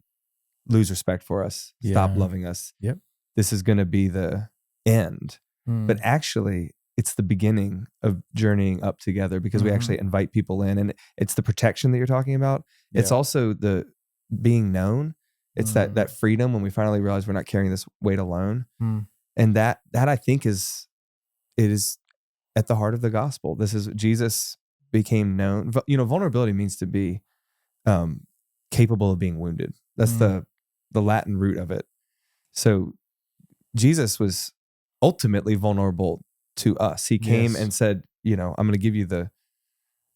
Speaker 2: lose respect for us, stop
Speaker 1: Yeah.
Speaker 2: loving us.
Speaker 1: Yep.
Speaker 2: This is going to be the end. But actually, it's the beginning of journeying up together, because we actually invite people in, and it's the protection that you're talking about. It's
Speaker 1: Yeah.
Speaker 2: also the being known. It's that freedom when we finally realize we're not carrying this weight alone. And that I think it is at the heart of the gospel. This is Jesus became known. Vulnerability means to be capable of being wounded. That's the Latin root of it. So Jesus was ultimately vulnerable to us. He came and said, I'm going to give you the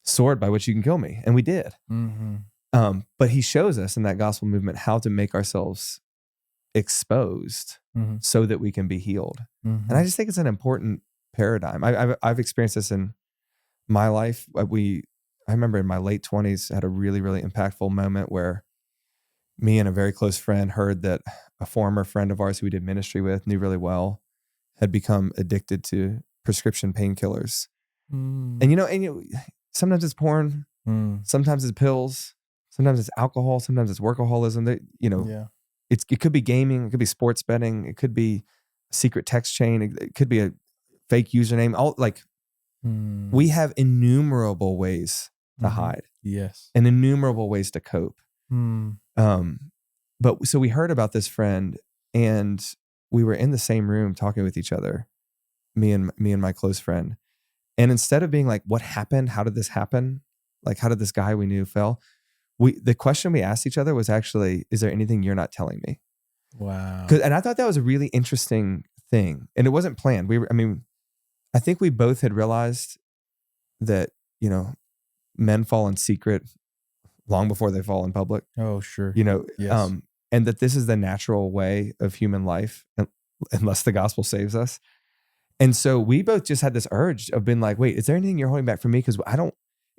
Speaker 2: sword by which you can kill me. And we did. But he shows us in that gospel movement how to make ourselves exposed so that we can be healed. And I just think it's an important paradigm. I've experienced this in my life. I remember in my late 20s, had a really, really impactful moment where me and a very close friend heard that a former friend of ours who we did ministry with, knew really well, had become addicted to prescription painkillers. And sometimes it's porn, sometimes it's pills, sometimes it's alcohol, sometimes it's workaholism. It could be gaming, it could be sports betting, it could be a secret text chain, it could be a fake username. We have innumerable ways to hide.
Speaker 1: Yes.
Speaker 2: And innumerable ways to cope. But so we heard about this friend, and we were in the same room talking with each other, me and my close friend. And instead of being like, what happened? How did this happen? like, how did this guy we knew fail? The question we asked each other was actually, is there anything you're not telling me?
Speaker 1: Wow.
Speaker 2: And I thought that was a really interesting thing. And it wasn't planned. I think we both had realized that, men fall in secret long before they fall in public,
Speaker 1: Oh, sure. Yes.
Speaker 2: and that this is the natural way of human life, unless the gospel saves us. And so we both just had this urge of being like, wait, is there anything you're holding back from me? Because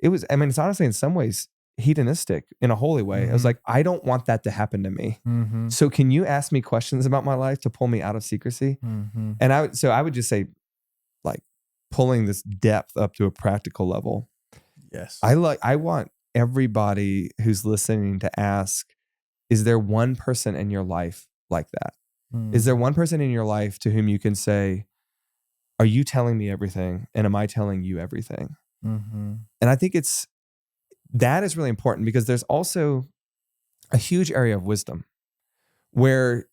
Speaker 2: it's honestly in some ways hedonistic in a holy way. I was
Speaker 1: Mhm.
Speaker 2: like, I don't want that to happen to me.
Speaker 1: Mhm.
Speaker 2: So can you ask me questions about my life to pull me out of secrecy?
Speaker 1: Mhm.
Speaker 2: And I would just say, like, pulling this depth up to a practical level.
Speaker 1: Yes.
Speaker 2: I want everybody who's listening to ask, is there one person in your life like that? Is there one person in your life to whom you can say, are you telling me everything? And am I telling you everything?
Speaker 1: Mm-hmm.
Speaker 2: And I think that is really important, because there's also a huge area of wisdom where,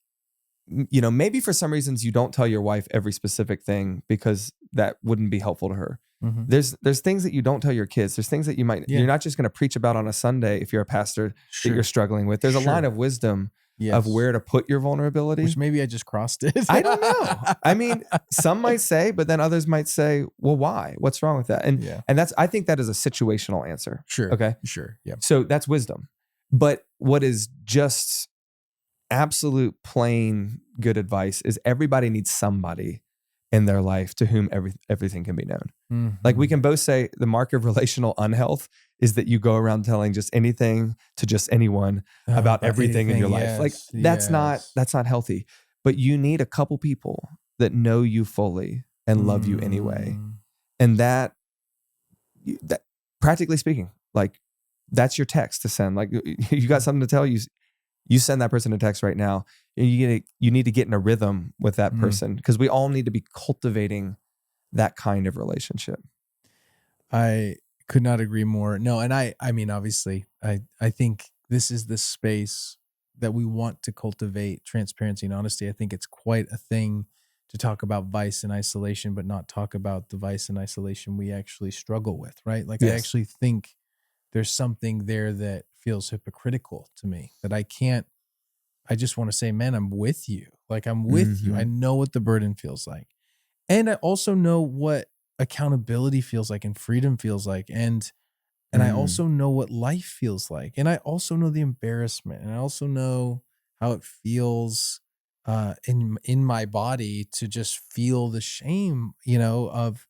Speaker 2: maybe for some reasons you don't tell your wife every specific thing because that wouldn't be helpful to her.
Speaker 1: Mm-hmm.
Speaker 2: There's things that you don't tell your kids. There's things that you're not just going to preach about on a Sunday if you're a pastor that you're struggling with. There's a line of wisdom of where to put your vulnerability.
Speaker 1: Which maybe I just crossed it.
Speaker 2: I don't know. I mean, some might say, but then others might say, well, why? What's wrong with that? And I think that is a situational answer.
Speaker 1: Sure.
Speaker 2: Okay.
Speaker 1: Sure. Yeah.
Speaker 2: So that's wisdom. But what is just absolute plain good advice is everybody needs somebody in their life to whom everything can be known.
Speaker 1: Mm-hmm.
Speaker 2: Like, we can both say the mark of relational unhealth is that you go around telling just anything to just anyone about everything in your life. Like, that's not healthy. But you need a couple people that know you fully and love you anyway. And that practically speaking, like, that's your text to send. Like, you got something to tell you. You send that person a text right now. You need to get in a rhythm with that person, because we all need to be cultivating that kind of relationship.
Speaker 1: I could not agree more. No, and I mean, obviously, I think this is the space that we want to cultivate transparency and honesty. I think it's quite a thing to talk about vice and isolation, but not talk about the vice and isolation we actually struggle with, right? Like, I actually think there's something there that feels hypocritical to me, that I just want to say, man, I'm with you. Like, I'm with you. I know what the burden feels like. And I also know what accountability feels like and freedom feels like. And I also know what life feels like. And I also know the embarrassment. And I also know how it feels in my body to just feel the shame, of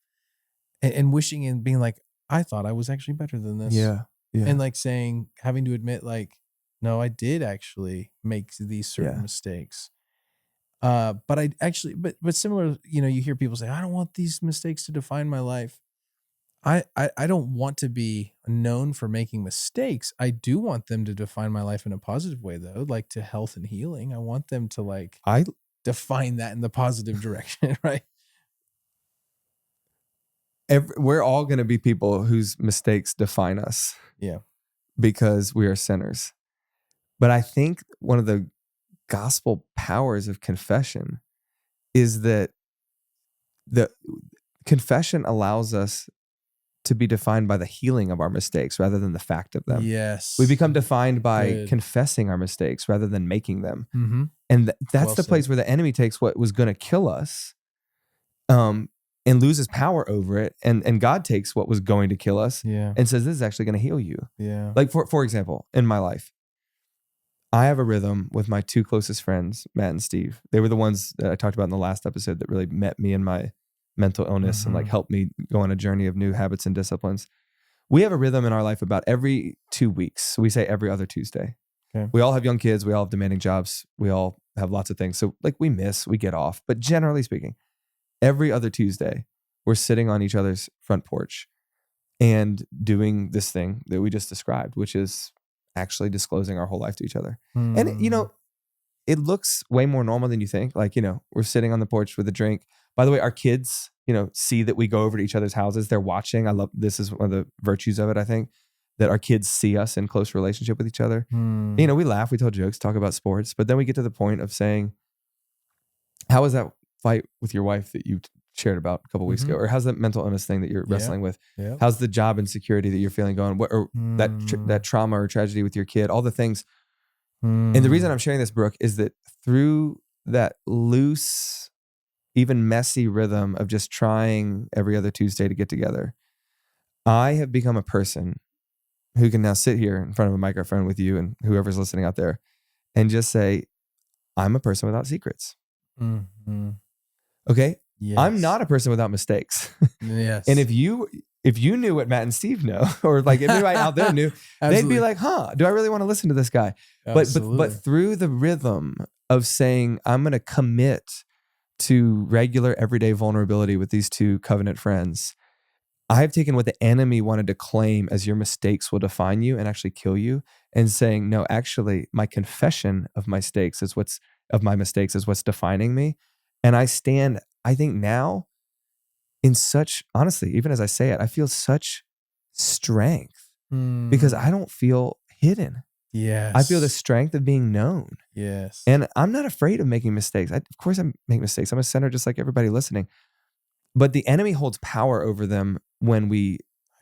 Speaker 1: and wishing and being like, I thought I was actually better than this.
Speaker 2: Yeah.
Speaker 1: And like having to admit, like, no, I did actually make these certain mistakes. But I actually, but similar, you hear people say, I don't want these mistakes to define my life. I don't want to be known for making mistakes. I do want them to define my life in a positive way, though, like to health and healing. I want them to define that in the positive direction, right?
Speaker 2: We're all going to be people whose mistakes define us.
Speaker 1: Yeah.
Speaker 2: Because we are sinners. But I think one of the gospel powers of confession is that the confession allows us to be defined by the healing of our mistakes rather than the fact of them.
Speaker 1: Yes.
Speaker 2: We become defined by confessing our mistakes rather than making them.
Speaker 1: Mm-hmm.
Speaker 2: And that's the place where the enemy takes what was going to kill us and loses power over it. And God takes what was going to kill us and says, this is actually going to heal you.
Speaker 1: Yeah.
Speaker 2: Like, for example, in my life, I have a rhythm with my two closest friends, Matt and Steve. They were the ones that I talked about in the last episode that really met me in my mental illness and helped me go on a journey of new habits and disciplines. We have a rhythm in our life about every 2 weeks. So we say every other Tuesday. Okay. We all have young kids. We all have demanding jobs. We all have lots of things. So we get off. But generally speaking, every other Tuesday, we're sitting on each other's front porch and doing this thing that we just described, which is actually disclosing our whole life to each other. And, it looks way more normal than you think. Like, we're sitting on the porch with a drink. By the way, our kids, see that we go over to each other's houses. They're watching. This is one of the virtues of it, I think, that our kids see us in close relationship with each other. We laugh, we tell jokes, talk about sports, but then we get to the point of saying, how was that fight with your wife that you shared about a couple weeks ago? Or how's the mental illness thing that you're wrestling with?
Speaker 1: Yeah.
Speaker 2: How's the job insecurity that you're feeling going? What, or that trauma or tragedy with your kid? All the things. And the reason I'm sharing this, Brooke, is that through that loose, even messy rhythm of just trying every other Tuesday to get together, I have become a person who can now sit here in front of a microphone with you and whoever's listening out there and just say, I'm a person without secrets. Okay?
Speaker 1: Yes.
Speaker 2: I'm not a person without mistakes.
Speaker 1: Yes.
Speaker 2: And if you knew what Matt and Steve know, or like everybody out there knew, they'd be like, do I really want to listen to this guy? But through the rhythm of saying, I'm going to commit to regular everyday vulnerability with these two covenant friends, I've taken what the enemy wanted to claim as your mistakes will define you and actually kill you, and saying, no, actually, my confession of my mistakes is what's defining me. And I stand, I think now, in such, honestly, even as I say it, I feel such strength because I don't feel hidden.
Speaker 1: Yes.
Speaker 2: I feel the strength of being known.
Speaker 1: Yes.
Speaker 2: And I'm not afraid of making mistakes. Of course I make mistakes. I'm a sinner just like everybody listening. But the enemy holds power over them when we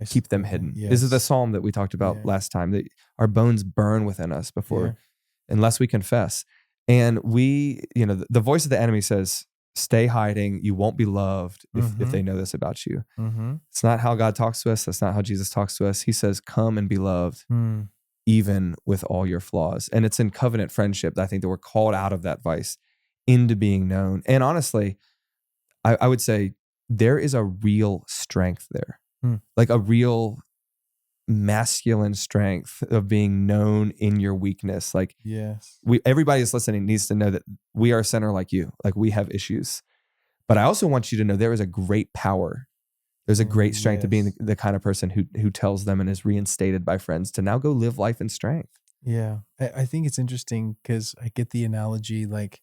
Speaker 2: keep them hidden.
Speaker 1: Yes.
Speaker 2: This is the psalm that we talked about last time, that our bones burn within us unless we confess. And we, the voice of the enemy says, stay hiding. You won't be loved if they know this about you. It's not how God talks to us. That's not how Jesus talks to us. He says, come and be loved, even with all your flaws. And it's in covenant friendship that I think that we're called out of that vice into being known. And honestly, I would say there is a real strength there, like a real masculine strength of being known in your weakness. Like, everybody that's listening needs to know that we are a sinner like you. Like, we have issues. But I also want you to know there is a great power. There's a great strength to being the kind of person who tells them and is reinstated by friends to now go live life in strength.
Speaker 1: Yeah. I think it's interesting because I get the analogy, like,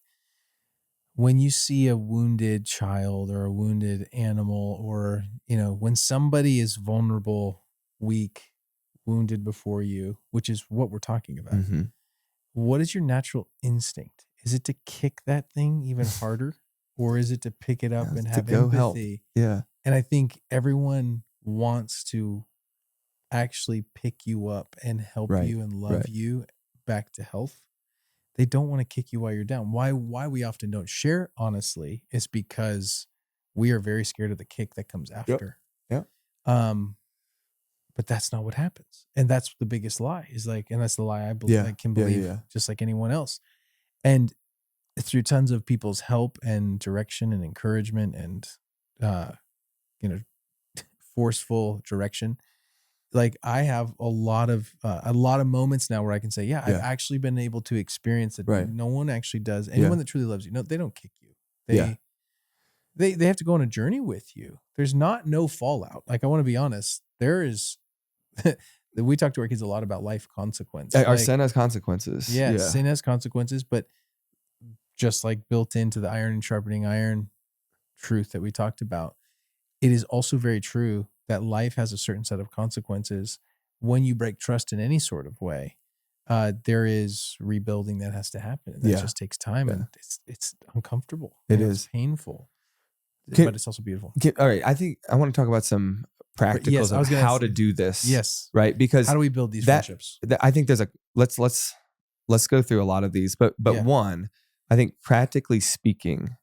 Speaker 1: when you see a wounded child or a wounded animal, or, when somebody is vulnerable, weak, wounded before you, which is what we're talking about, what is your natural instinct? Is it to kick that thing even harder, or is it to pick it up and have empathy?
Speaker 2: Help. Yeah.
Speaker 1: And I think everyone wants to actually pick you up and help you and love you back to health. They don't want to kick you while you're down. Why we often don't share, honestly, is because we are very scared of the kick that comes after.
Speaker 2: Yeah.
Speaker 1: But that's not what happens. And that's the biggest lie, is like, and that's the lie I believe I can believe just like anyone else. And through tons of people's help and direction and encouragement and, forceful direction, like, I have a lot of moments now where I can say, I've actually been able to experience that. No one actually does. Anyone that truly loves you, no, they don't kick you. They have to go on a journey with you. There's no fallout. Like, I want to be honest, there is, we talk to our kids a lot about life consequence.
Speaker 2: Our sin has consequences.
Speaker 1: Yeah, sin has consequences, but just like built into the iron and sharpening iron truth that we talked about, it is also very true that life has a certain set of consequences. When you break trust in any sort of way, there is rebuilding that has to happen. And that just takes time, and it's uncomfortable. It's painful, but it's also beautiful.
Speaker 2: All right. I think I want to talk about some practicals of how to do this.
Speaker 1: Yes.
Speaker 2: Right. Because
Speaker 1: how do we build these friendships?
Speaker 2: I think there's let's go through a lot of these, but one, I think practically speaking,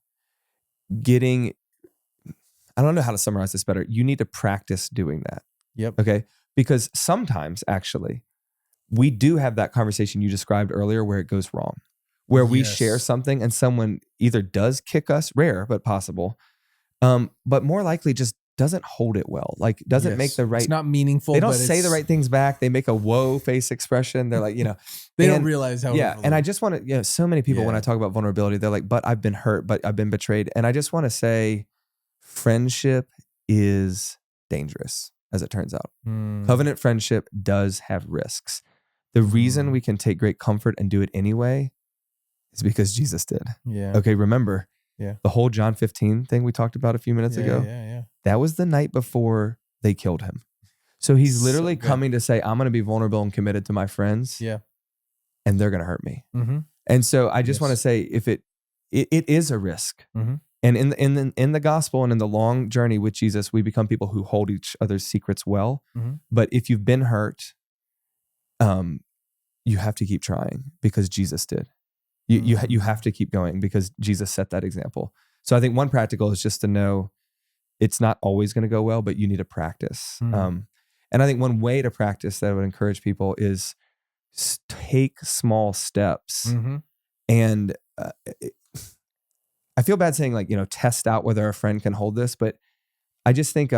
Speaker 2: I don't know how to summarize this better. You need to practice doing that.
Speaker 1: Yep.
Speaker 2: Okay. Because sometimes actually we do have that conversation you described earlier where it goes wrong, where we share something and someone either does kick us, rare, but possible. But more likely just doesn't hold it well. Like, doesn't make the right.
Speaker 1: It's not meaningful.
Speaker 2: They don't say the right things back. They make a whoa face expression. They're like,
Speaker 1: they don't realize how.
Speaker 2: Yeah. And I just want to, so many people, when I talk about vulnerability, they're like, but I've been hurt, but I've been betrayed. And I just want to say, friendship is dangerous, as it turns out. Covenant friendship does have risks. The reason we can take great comfort and do it anyway is because Jesus did. Yeah. Okay. Remember, the whole John 15 thing we talked about a few minutes ago. That was the night before they killed him. So he's literally coming to say, I'm going to be vulnerable and committed to my friends. Yeah. And they're going to hurt me. And so I just want to say, if it is a risk. And in the gospel and in the long journey with Jesus, we become people who hold each other's secrets well.
Speaker 1: Mm-hmm.
Speaker 2: But if you've been hurt, you have to keep trying because Jesus did. You have to keep going because Jesus set that example. So I think one practical is just to know it's not always going to go well, but you need to practice. And I think one way to practice that I would encourage people is take small steps.
Speaker 1: Mm-hmm.
Speaker 2: And I feel bad saying like, test out whether a friend can hold this, but I just think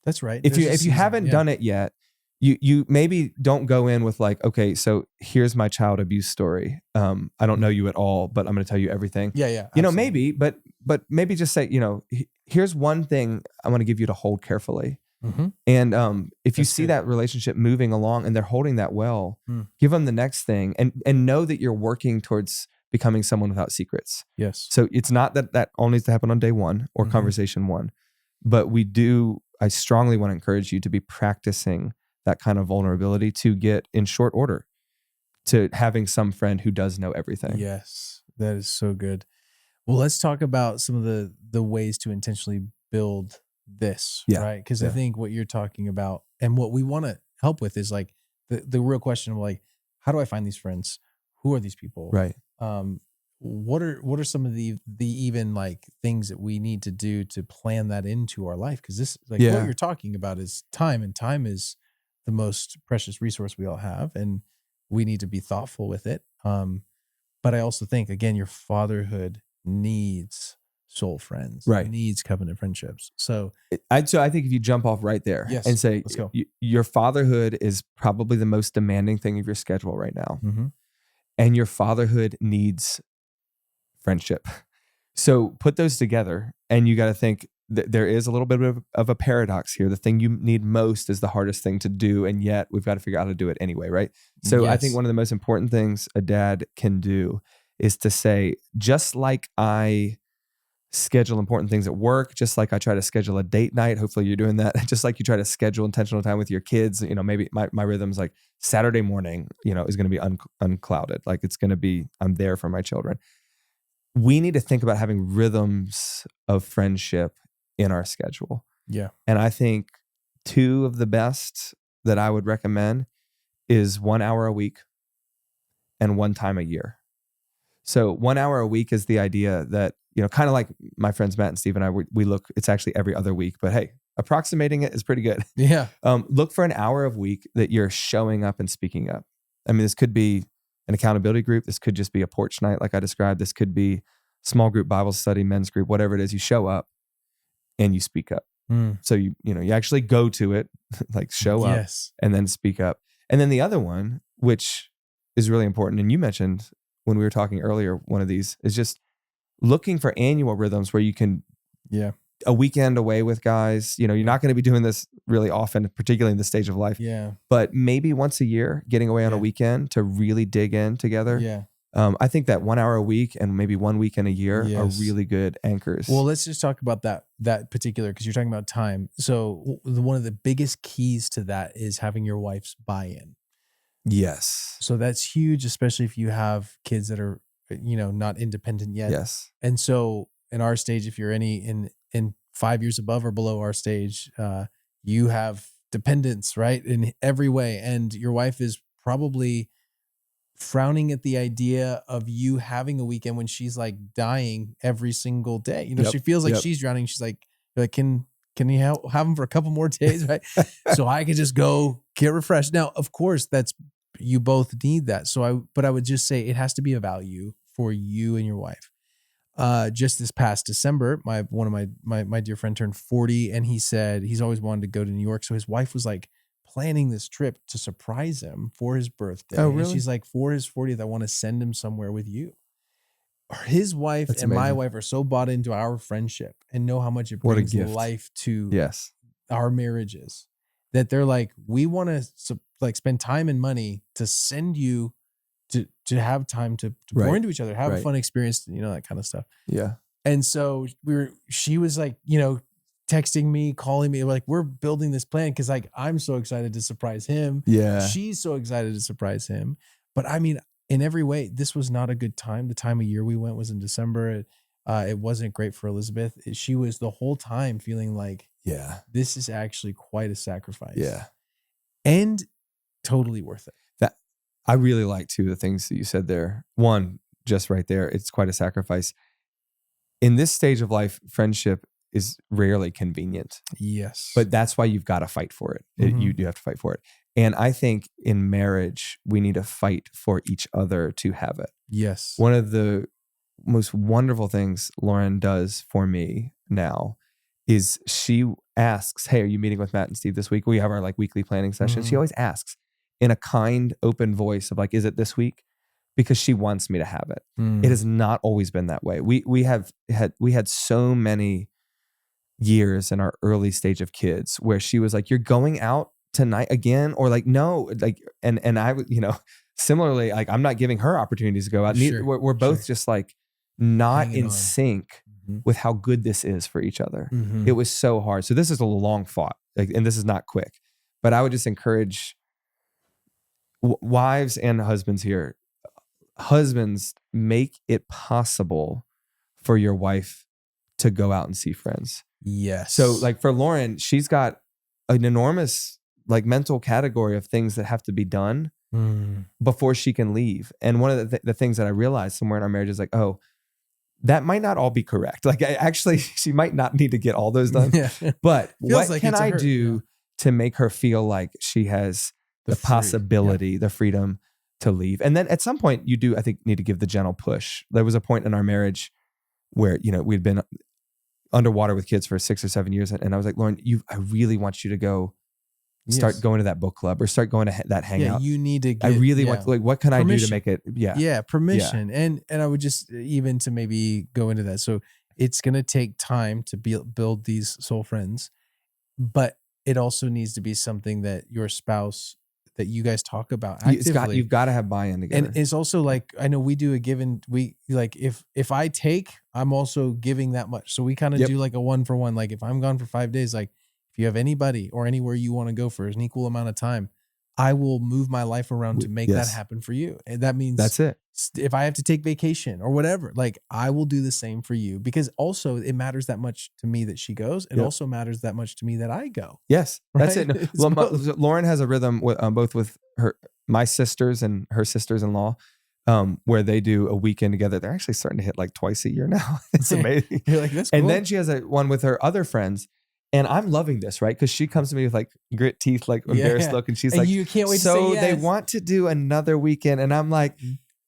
Speaker 1: that's right.
Speaker 2: If you haven't done it yet, you maybe don't go in with like, okay, so here's my child abuse story. I don't know you at all, but I'm going to tell you everything.
Speaker 1: Yeah.
Speaker 2: Maybe, but maybe just say, here's one thing I want to give you to hold carefully.
Speaker 1: Mm-hmm.
Speaker 2: And if you see that relationship moving along and they're holding that well, give them the next thing and know that you're working towards becoming someone without secrets.
Speaker 1: Yes.
Speaker 2: So it's not that all needs to happen on day one or conversation one, but I strongly want to encourage you to be practicing that kind of vulnerability to get in short order to having some friend who does know everything.
Speaker 1: Yes, that is so good. Well, let's talk about some of the ways to intentionally build this, right? Because I think what you're talking about and what we want to help with is like the real question of like, how do I find these friends? Who are these people?
Speaker 2: Right.
Speaker 1: What are some of the even like things that we need to do to plan that into our life? Because this what you're talking about is time, and time is the most precious resource we all have, and we need to be thoughtful with it. But I also think again, your fatherhood needs soul friends,
Speaker 2: right?
Speaker 1: Needs covenant friendships. So
Speaker 2: I think if you jump off right there and say,
Speaker 1: let's go.
Speaker 2: Your fatherhood is probably the most demanding thing of your schedule right now, and your fatherhood needs friendship. So put those together, and you got to think that there is a little bit of a paradox here. The thing you need most is the hardest thing to do, and yet we've got to figure out how to do it anyway, right? So I think one of the most important things a dad can do is to say, just like I schedule important things at work, just like I try to schedule a date night, hopefully you're doing that, just like you try to schedule intentional time with your kids, maybe my rhythm's like Saturday morning, is going to be unclouded. Like it's going to be, I'm there for my children. We need to think about having rhythms of friendship in our schedule.
Speaker 1: Yeah.
Speaker 2: And I think two of the best that I would recommend is 1 hour a week and one time a year. So 1 hour a week is the idea that, kind of like my friends Matt and Steve and I, we look, it's actually every other week, but hey, approximating it is pretty good.
Speaker 1: Yeah.
Speaker 2: Look for an hour of week that you're showing up and speaking up. I mean, this could be an accountability group. This could just be a porch night like I described. This could be small group Bible study, men's group, whatever it is. You show up and you speak up. So you actually go to it, like show up and then speak up. And then the other one, which is really important, and you mentioned when we were talking earlier, one of these is just looking for annual rhythms where you can a weekend away with guys. You're not going to be doing this really often, particularly in this stage of life.
Speaker 1: Yeah.
Speaker 2: But maybe once a year, getting away on a weekend to really dig in together.
Speaker 1: Yeah.
Speaker 2: I think that 1 hour a week and maybe 1 weekend a year are really good anchors.
Speaker 1: Well, let's just talk about that particular, because you're talking about time. So one of the biggest keys to that is having your wife's buy-in.
Speaker 2: Yes.
Speaker 1: So that's huge, especially if you have kids that are, not independent yet.
Speaker 2: Yes.
Speaker 1: And so in our stage, if you're in 5 years above or below our stage, you have dependence, right? In every way. And your wife is probably frowning at the idea of you having a weekend when she's like dying every single day. She feels like she's drowning. She's like, can you have them for a couple more days, right? So I could just go get refreshed. Now, of course, you both need that. But I would just say it has to be a value for you and your wife. Just this past December, one of my dear friend turned 40, and he said he's always wanted to go to New York. So his wife was like planning this trip to surprise him for his birthday.
Speaker 2: Oh, really?
Speaker 1: And she's like, for his 40th, I want to send him somewhere with you. His wife
Speaker 2: That's
Speaker 1: and
Speaker 2: amazing.
Speaker 1: my wife are so bought into our friendship and know how much it brings life to our marriages that they're like, we want to spend time and money to send you to have time to pour into each other, have a fun experience, that kind of stuff.
Speaker 2: Yeah.
Speaker 1: And so she was like, texting me, calling me, like, we're building this plan because like I'm so excited to surprise him.
Speaker 2: Yeah.
Speaker 1: She's so excited to surprise him. But I mean, in every way, this was not a good time. The time of year we went was in December. It wasn't great for Elizabeth. She was the whole time feeling like
Speaker 2: Yeah.
Speaker 1: this is actually quite a sacrifice
Speaker 2: Yeah.
Speaker 1: and totally worth it.
Speaker 2: That I really like too, the things that you said there. One, just right there, it's quite a sacrifice. In this stage of life, friendship is rarely convenient,
Speaker 1: Yes.
Speaker 2: but that's why you've got to fight for it. You do have to fight for it. And I think in marriage, we need to fight for each other to have it.
Speaker 1: Yes.
Speaker 2: One of the most wonderful things Lauren does for me now is she asks, hey, are you meeting with Matt and Steve this week? We have our like weekly planning session. She always asks in a kind, open voice of like, is it this week? Because she wants me to have it. It has not always been that way. We had so many years in our early stage of kids where she was like, you're going out tonight again? Or like, no, like, and I would, similarly, like I'm not giving her opportunities to go out.
Speaker 1: Sure,
Speaker 2: We're both just like not
Speaker 1: hanging
Speaker 2: in
Speaker 1: on.
Speaker 2: sync with how good this is for each other.
Speaker 1: Mm-hmm.
Speaker 2: It was so hard. So this is a long fought, like, and this is not quick, but I would just encourage wives and husbands here. Husbands, make it possible for your wife to go out and see friends.
Speaker 1: Yes.
Speaker 2: So like for Lauren, she's got an enormous like mental category of things that have to be done before she can leave. And one of the things that I realized somewhere in our marriage is like, oh, that might not all be correct. Like actually, she might not need to get all those done. But what
Speaker 1: like
Speaker 2: can
Speaker 1: it's a
Speaker 2: I
Speaker 1: her,
Speaker 2: do to make her feel like she has the possibility, the freedom to leave? And then at some point you do, I think, need to give the gentle push. There was a point in our marriage where, we'd been underwater with kids for 6 or 7 years. And I was like, Lauren, I really want you to go start going to that book club or start going to that hangout.
Speaker 1: Yeah, you need to get,
Speaker 2: I really want, like, what can
Speaker 1: permission.
Speaker 2: I do to make it? Yeah.
Speaker 1: Permission. Yeah. And I would just, even to maybe go into that. So it's going to take time to build these soul friends, but it also needs to be something that your spouse, that you guys talk about actively.
Speaker 2: You've got to have buy-in together.
Speaker 1: And it's also like, I know we do a given, like if I take, I'm also giving that much. So we kind of do like a 1-for-1. Like if I'm gone for 5 days, like if you have anybody or anywhere you want to go for an equal amount of time, I will move my life around to make that happen for you. And that means
Speaker 2: that's it.
Speaker 1: If I have to take vacation or whatever, like I will do the same for you, because also it matters that much to me that she goes. It also matters that much to me that I go.
Speaker 2: Yes, that's
Speaker 1: right?
Speaker 2: it. No, Lauren has a rhythm with, both with my sisters and her sisters-in-law, where they do a weekend together. They're actually starting to hit like twice a year now. It's amazing.
Speaker 1: You're like, that's cool.
Speaker 2: And then she has one with her other friends. And I'm loving this, right? Because she comes to me with like grit teeth, like embarrassed look. And she's like,
Speaker 1: you can't wait
Speaker 2: so
Speaker 1: to say yes.
Speaker 2: They want to do another weekend. And I'm like,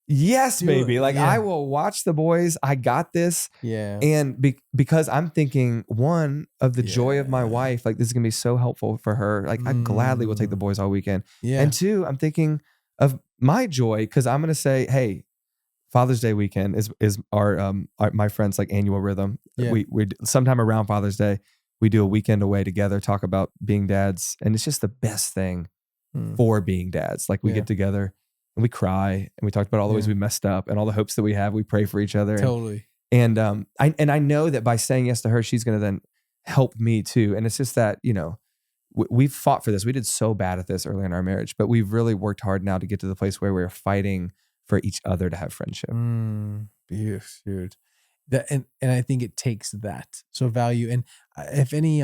Speaker 2: yes, baby. Like I will watch the boys. I got this.
Speaker 1: Yeah.
Speaker 2: And because I'm thinking, one, of the joy of my wife, like this is going to be so helpful for her. Like I gladly will take the boys all weekend. Yeah. And two, I'm thinking of my joy, because I'm going to say, hey, Father's Day weekend is our my friend's like annual rhythm. Yeah. We sometime around Father's Day, we do a weekend away together, talk about being dads. And it's just the best thing for being dads. Like we get together and we cry and we talked about all the ways we messed up and all the hopes that we have. We pray for each other.
Speaker 1: Totally.
Speaker 2: And I know that by saying yes to her, she's going to then help me too. And it's just that, we've fought for this. We did so bad at this early in our marriage, but we've really worked hard now to get to the place where we're fighting for each other to have friendship.
Speaker 1: Dude. That, and I think it takes that. So value. And if any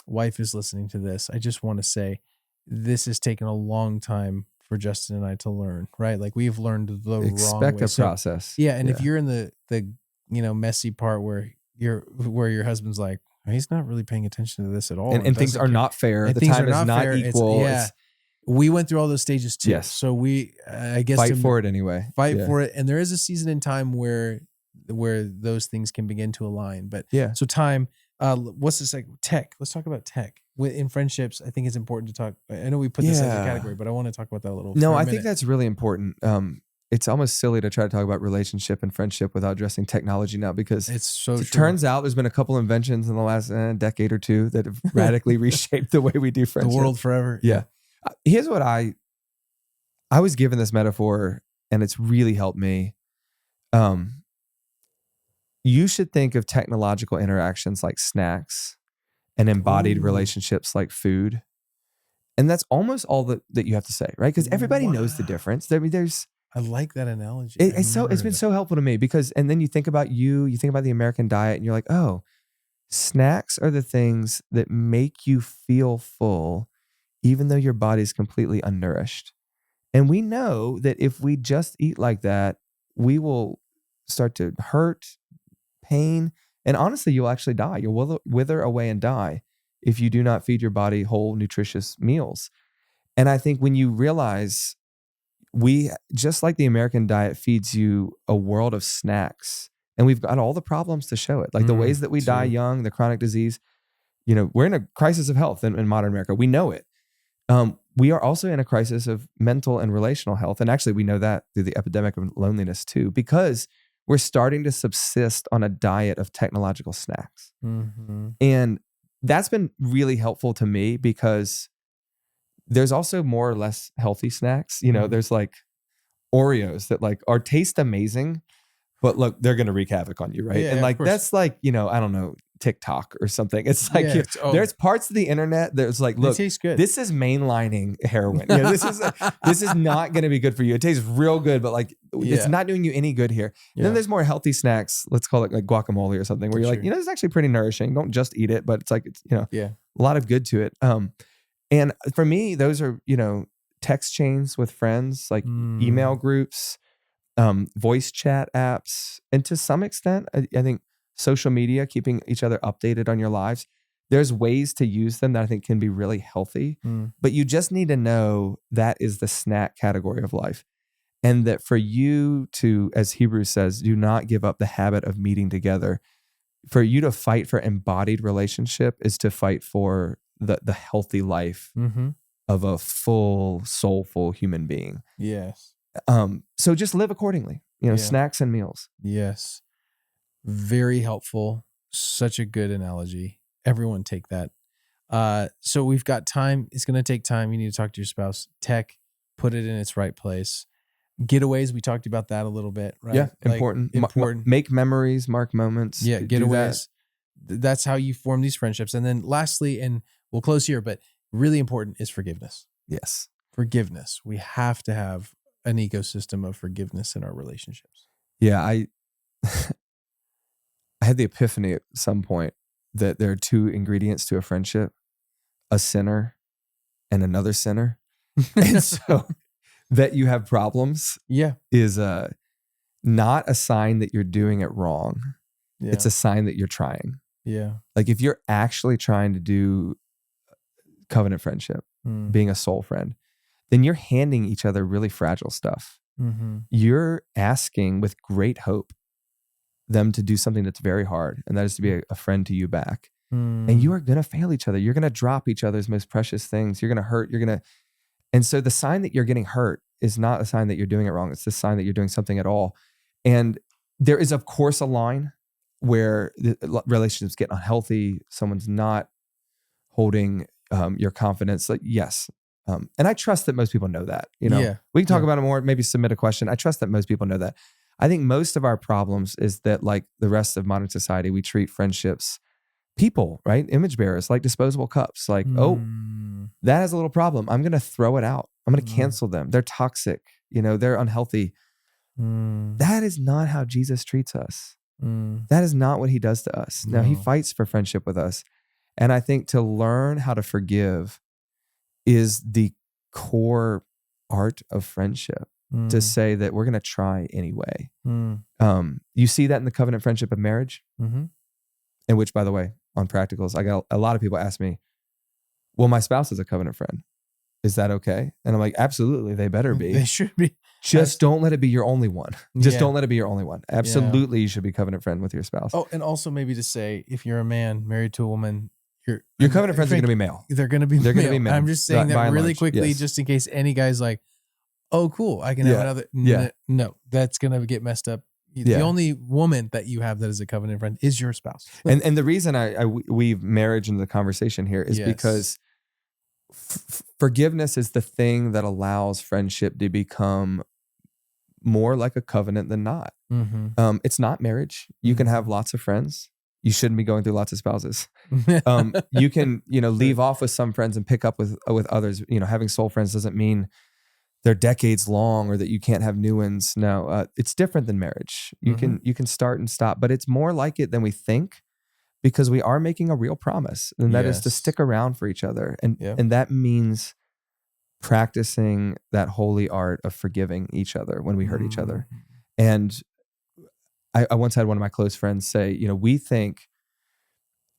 Speaker 1: wife is listening to this, I just want to say this has taken a long time for Justin and I to learn, right? Like we've learned the wrong way.
Speaker 2: Expect a process.
Speaker 1: Yeah. And if you're in the messy part where your husband's like, he's not really paying attention to this at all.
Speaker 2: And things are not fair. The time is not equal.
Speaker 1: We went through all those stages too.
Speaker 2: Yes.
Speaker 1: So we, I guess,
Speaker 2: fight for it anyway.
Speaker 1: Fight for it. And there is a season in time where those things can begin to align. But so time, what's this like? Tech. Let's talk about tech. In friendships, I think it's important to talk. I know we put this as a category, but I want to talk about that a little.
Speaker 2: No, I think that's really important. It's almost silly to try to talk about relationship and friendship without addressing technology now, because it turns out there's been a couple inventions in the last decade or two that have radically reshaped the way we do friendship.
Speaker 1: The world forever.
Speaker 2: Yeah. Here's what I was given this metaphor, and it's really helped me. You should think of technological interactions like snacks and embodied relationships like food. And that's almost all that you have to say, right? Because everybody knows the difference. I mean, there's
Speaker 1: I like that analogy. I've never
Speaker 2: It's
Speaker 1: heard
Speaker 2: been
Speaker 1: that.
Speaker 2: so helpful to me because, and then you think about you think about the American diet and you're like, oh, snacks are the things that make you feel full, even though your body's completely unourished. And we know that if we just eat like that, we will start to hurt, pain, and honestly, you'll actually die. You'll wither away and die if you do not feed your body whole, nutritious meals. And I think when you realize we, just like the American diet feeds you a world of snacks, and we've got all the problems to show it, like the ways that we die
Speaker 1: Too.
Speaker 2: young, the chronic disease, we're in a crisis of health in modern America. We know it. We are also in a crisis of mental and relational health. And actually, we know that through the epidemic of loneliness too, because we're starting to subsist on a diet of technological snacks.
Speaker 1: Mm-hmm.
Speaker 2: And that's been really helpful to me because there's also more or less healthy snacks. There's like Oreos that like are taste amazing, but look, they're going to wreak havoc on you, right?
Speaker 1: Yeah,
Speaker 2: And
Speaker 1: of
Speaker 2: like,
Speaker 1: course.
Speaker 2: that's like, I don't know, TikTok or something. It's like,
Speaker 1: Yeah,
Speaker 2: there's parts of the internet that's like,
Speaker 1: they
Speaker 2: look,
Speaker 1: taste good.
Speaker 2: this is mainlining heroin. This is not going to be good for you. It tastes real good, but like, it's
Speaker 1: Yeah.
Speaker 2: not doing you any good here.
Speaker 1: Yeah.
Speaker 2: Then there's more healthy snacks. Let's call it like guacamole or something where you're like,
Speaker 1: Sure.
Speaker 2: it's actually pretty nourishing. Don't just eat it, but it's like,
Speaker 1: Yeah.
Speaker 2: a lot of good to it. And for me, those are, text chains with friends, like email groups, voice chat apps, and to some extent, I think social media, keeping each other updated on your lives. There's ways to use them that I think can be really healthy, but you just need to know that is the snack category of life. And that for you to, as Hebrews says, do not give up the habit of meeting together. For you to fight for embodied relationship is to fight for the healthy life of a full, soulful human being.
Speaker 1: Yes.
Speaker 2: So just live accordingly, snacks and meals.
Speaker 1: Yes. Very helpful. Such a good analogy. Everyone take that. So we've got time. It's going to take time. You need to talk to your spouse. Tech, put it in its right place. Getaways, we talked about that a little bit, right?
Speaker 2: Yeah,
Speaker 1: Like,
Speaker 2: important.
Speaker 1: important.
Speaker 2: Make memories, mark moments.
Speaker 1: Yeah,
Speaker 2: Do
Speaker 1: getaways. That's how you form these friendships. And then lastly, and we'll close here, but really important is forgiveness.
Speaker 2: Yes.
Speaker 1: Forgiveness. We have to have an ecosystem of forgiveness in our relationships.
Speaker 2: Yeah, I had the epiphany at some point that there are two ingredients to a friendship: a sinner and another sinner. And so that you have problems is not a sign that you're doing it wrong.
Speaker 1: Yeah.
Speaker 2: It's a sign that you're trying.
Speaker 1: Yeah.
Speaker 2: Like if you're actually trying to do covenant friendship, being a soul friend, then you're handing each other really fragile stuff. You're asking with great hope them to do something that's very hard, and that is to be a friend to you back. And you are going to fail each other. You're going to drop each other's most precious things. You're going to hurt. And so the sign that you're getting hurt is not a sign that you're doing it wrong. It's the sign that you're doing something at all. And there is, of course, a line where the relationships get unhealthy. Someone's not holding your confidence. Like, yes. And I trust that most people know that, we can talk about it more, maybe submit a question. I trust that most people know that. I think most of our problems is that, like the rest of modern society, we treat friendships, people, right? Image bearers, like disposable cups. Like, oh, that has a little problem. I'm going to throw it out. I'm going to cancel them. They're toxic. They're unhealthy. That is not how Jesus treats us. That is not what he does to us. Now, he fights for friendship with us. And I think to learn how to forgive is the core art of friendship, to say that we're going to try anyway. You see that in the covenant friendship of marriage, in which, by the way, on practicals, I got a lot of people ask me, well, my spouse is a covenant friend. Is that okay? And I'm like, absolutely, they better be.
Speaker 1: They should be.
Speaker 2: Just don't let it be your only one. Don't let it be your only one. Absolutely, you should be covenant friend with your spouse.
Speaker 1: Oh, and also maybe to say, if you're a man married to a woman,
Speaker 2: your covenant friends are going to be male.
Speaker 1: They're going to be male. I'm just saying that really quickly,
Speaker 2: yes.
Speaker 1: just in case any guy's like, oh, cool, I can have another. No, that's going to get messed up. The only woman that you have that is a covenant friend is your spouse.
Speaker 2: And the reason I weave marriage into the conversation here is because forgiveness is the thing that allows friendship to become more like a covenant than not. It's not marriage. You can have lots of friends. You shouldn't be going through lots of spouses. You can, leave off with some friends and pick up with others. Having soul friends doesn't mean they're decades long or that you can't have new ones. No, it's different than marriage. You can start and stop, but it's more like it than we think, because we are making a real promise, and that is to
Speaker 1: Yes.
Speaker 2: stick around for each other.
Speaker 1: Yeah.
Speaker 2: And that means practicing that holy art of forgiving each other when we hurt each other. And I once had one of my close friends say, we think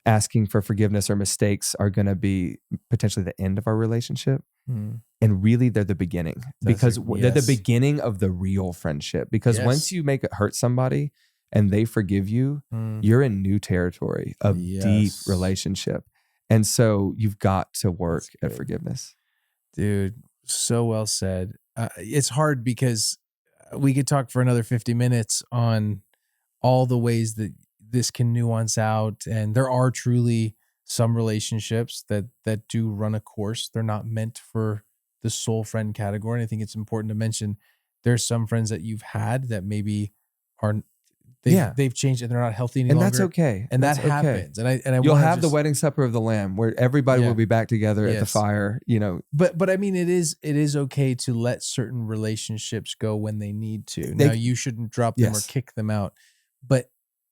Speaker 2: asking for forgiveness or mistakes are going to be potentially the end of our relationship. And really, they're the beginning, because they're the beginning of the real friendship. Because once you make it hurt somebody and they forgive you, you're in new territory of deep relationship. And so you've got to work at forgiveness.
Speaker 1: Dude, so well said. It's hard because we could talk for another 50 minutes on all the ways that this can nuance out. And there are truly some relationships that do run a course. They're not meant for the soul friend category. And I think it's important to mention there's some friends that you've had that maybe aren't, they've changed and they're not healthy any longer.
Speaker 2: And that's okay.
Speaker 1: And that happens. And I
Speaker 2: you'll have the wedding supper of the Lamb where everybody will be back together at the fire,
Speaker 1: But I mean, it is okay to let certain relationships go when they need to. Now, you shouldn't drop them or kick them out. But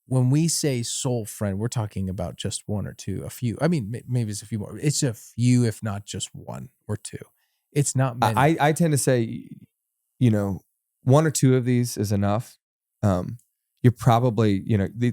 Speaker 1: when we say soul friend, we're talking about just one or two, a few. I mean, maybe it's a few more. It's a few, if not just one or two. It's not many.
Speaker 2: I tend to say, one or two of these is enough. You're probably,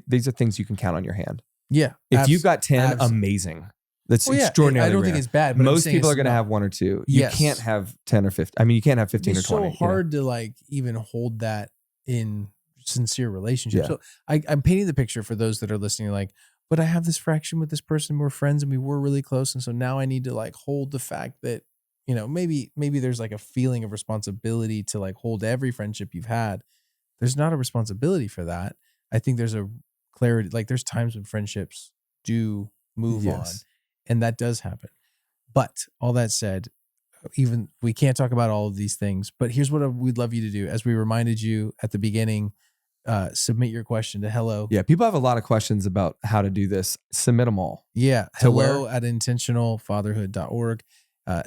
Speaker 2: these are things you can count on your hand.
Speaker 1: Yeah.
Speaker 2: If you've got 10, amazing. That's extraordinarily
Speaker 1: I don't
Speaker 2: rare.
Speaker 1: think it's bad. But
Speaker 2: Most people are going to have one or two. You can't have 10 or 15. I mean, you can't have 15 or 20.
Speaker 1: It's so hard to even hold that in sincere relationships. So I'm painting the picture for those that are listening, but I have this fraction with this person. We're friends and we were really close. And so now I need to hold the fact that, maybe there's a feeling of responsibility to hold every friendship you've had. There's not a responsibility for that. I think there's a clarity. There's times when friendships do move on, and that does happen. But all that said, even we can't talk about all of these things, but here's what we'd love you to do. As we reminded you at the beginning, submit your question to hello.
Speaker 2: Yeah. People have a lot of questions about how to do this. Submit them all.
Speaker 1: Yeah. hello@intentionalfatherhood.org.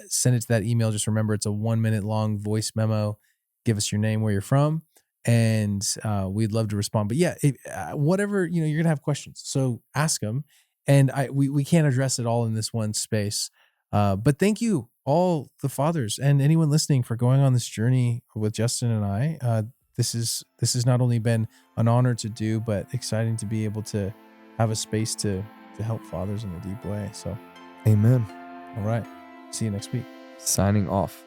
Speaker 1: Send it to that email. Just remember, it's a 1 minute long voice memo. Give us your name, where you're from, and we'd love to respond. But whatever, you're going to have questions. So ask them. And we can't address it all in this one space. But thank you, all the fathers and anyone listening, for going on this journey with Justin and I. This has not only been an honor to do, but exciting to be able to have a space to help fathers in a deep way. So,
Speaker 2: amen.
Speaker 1: All right. See you next week.
Speaker 2: Signing off.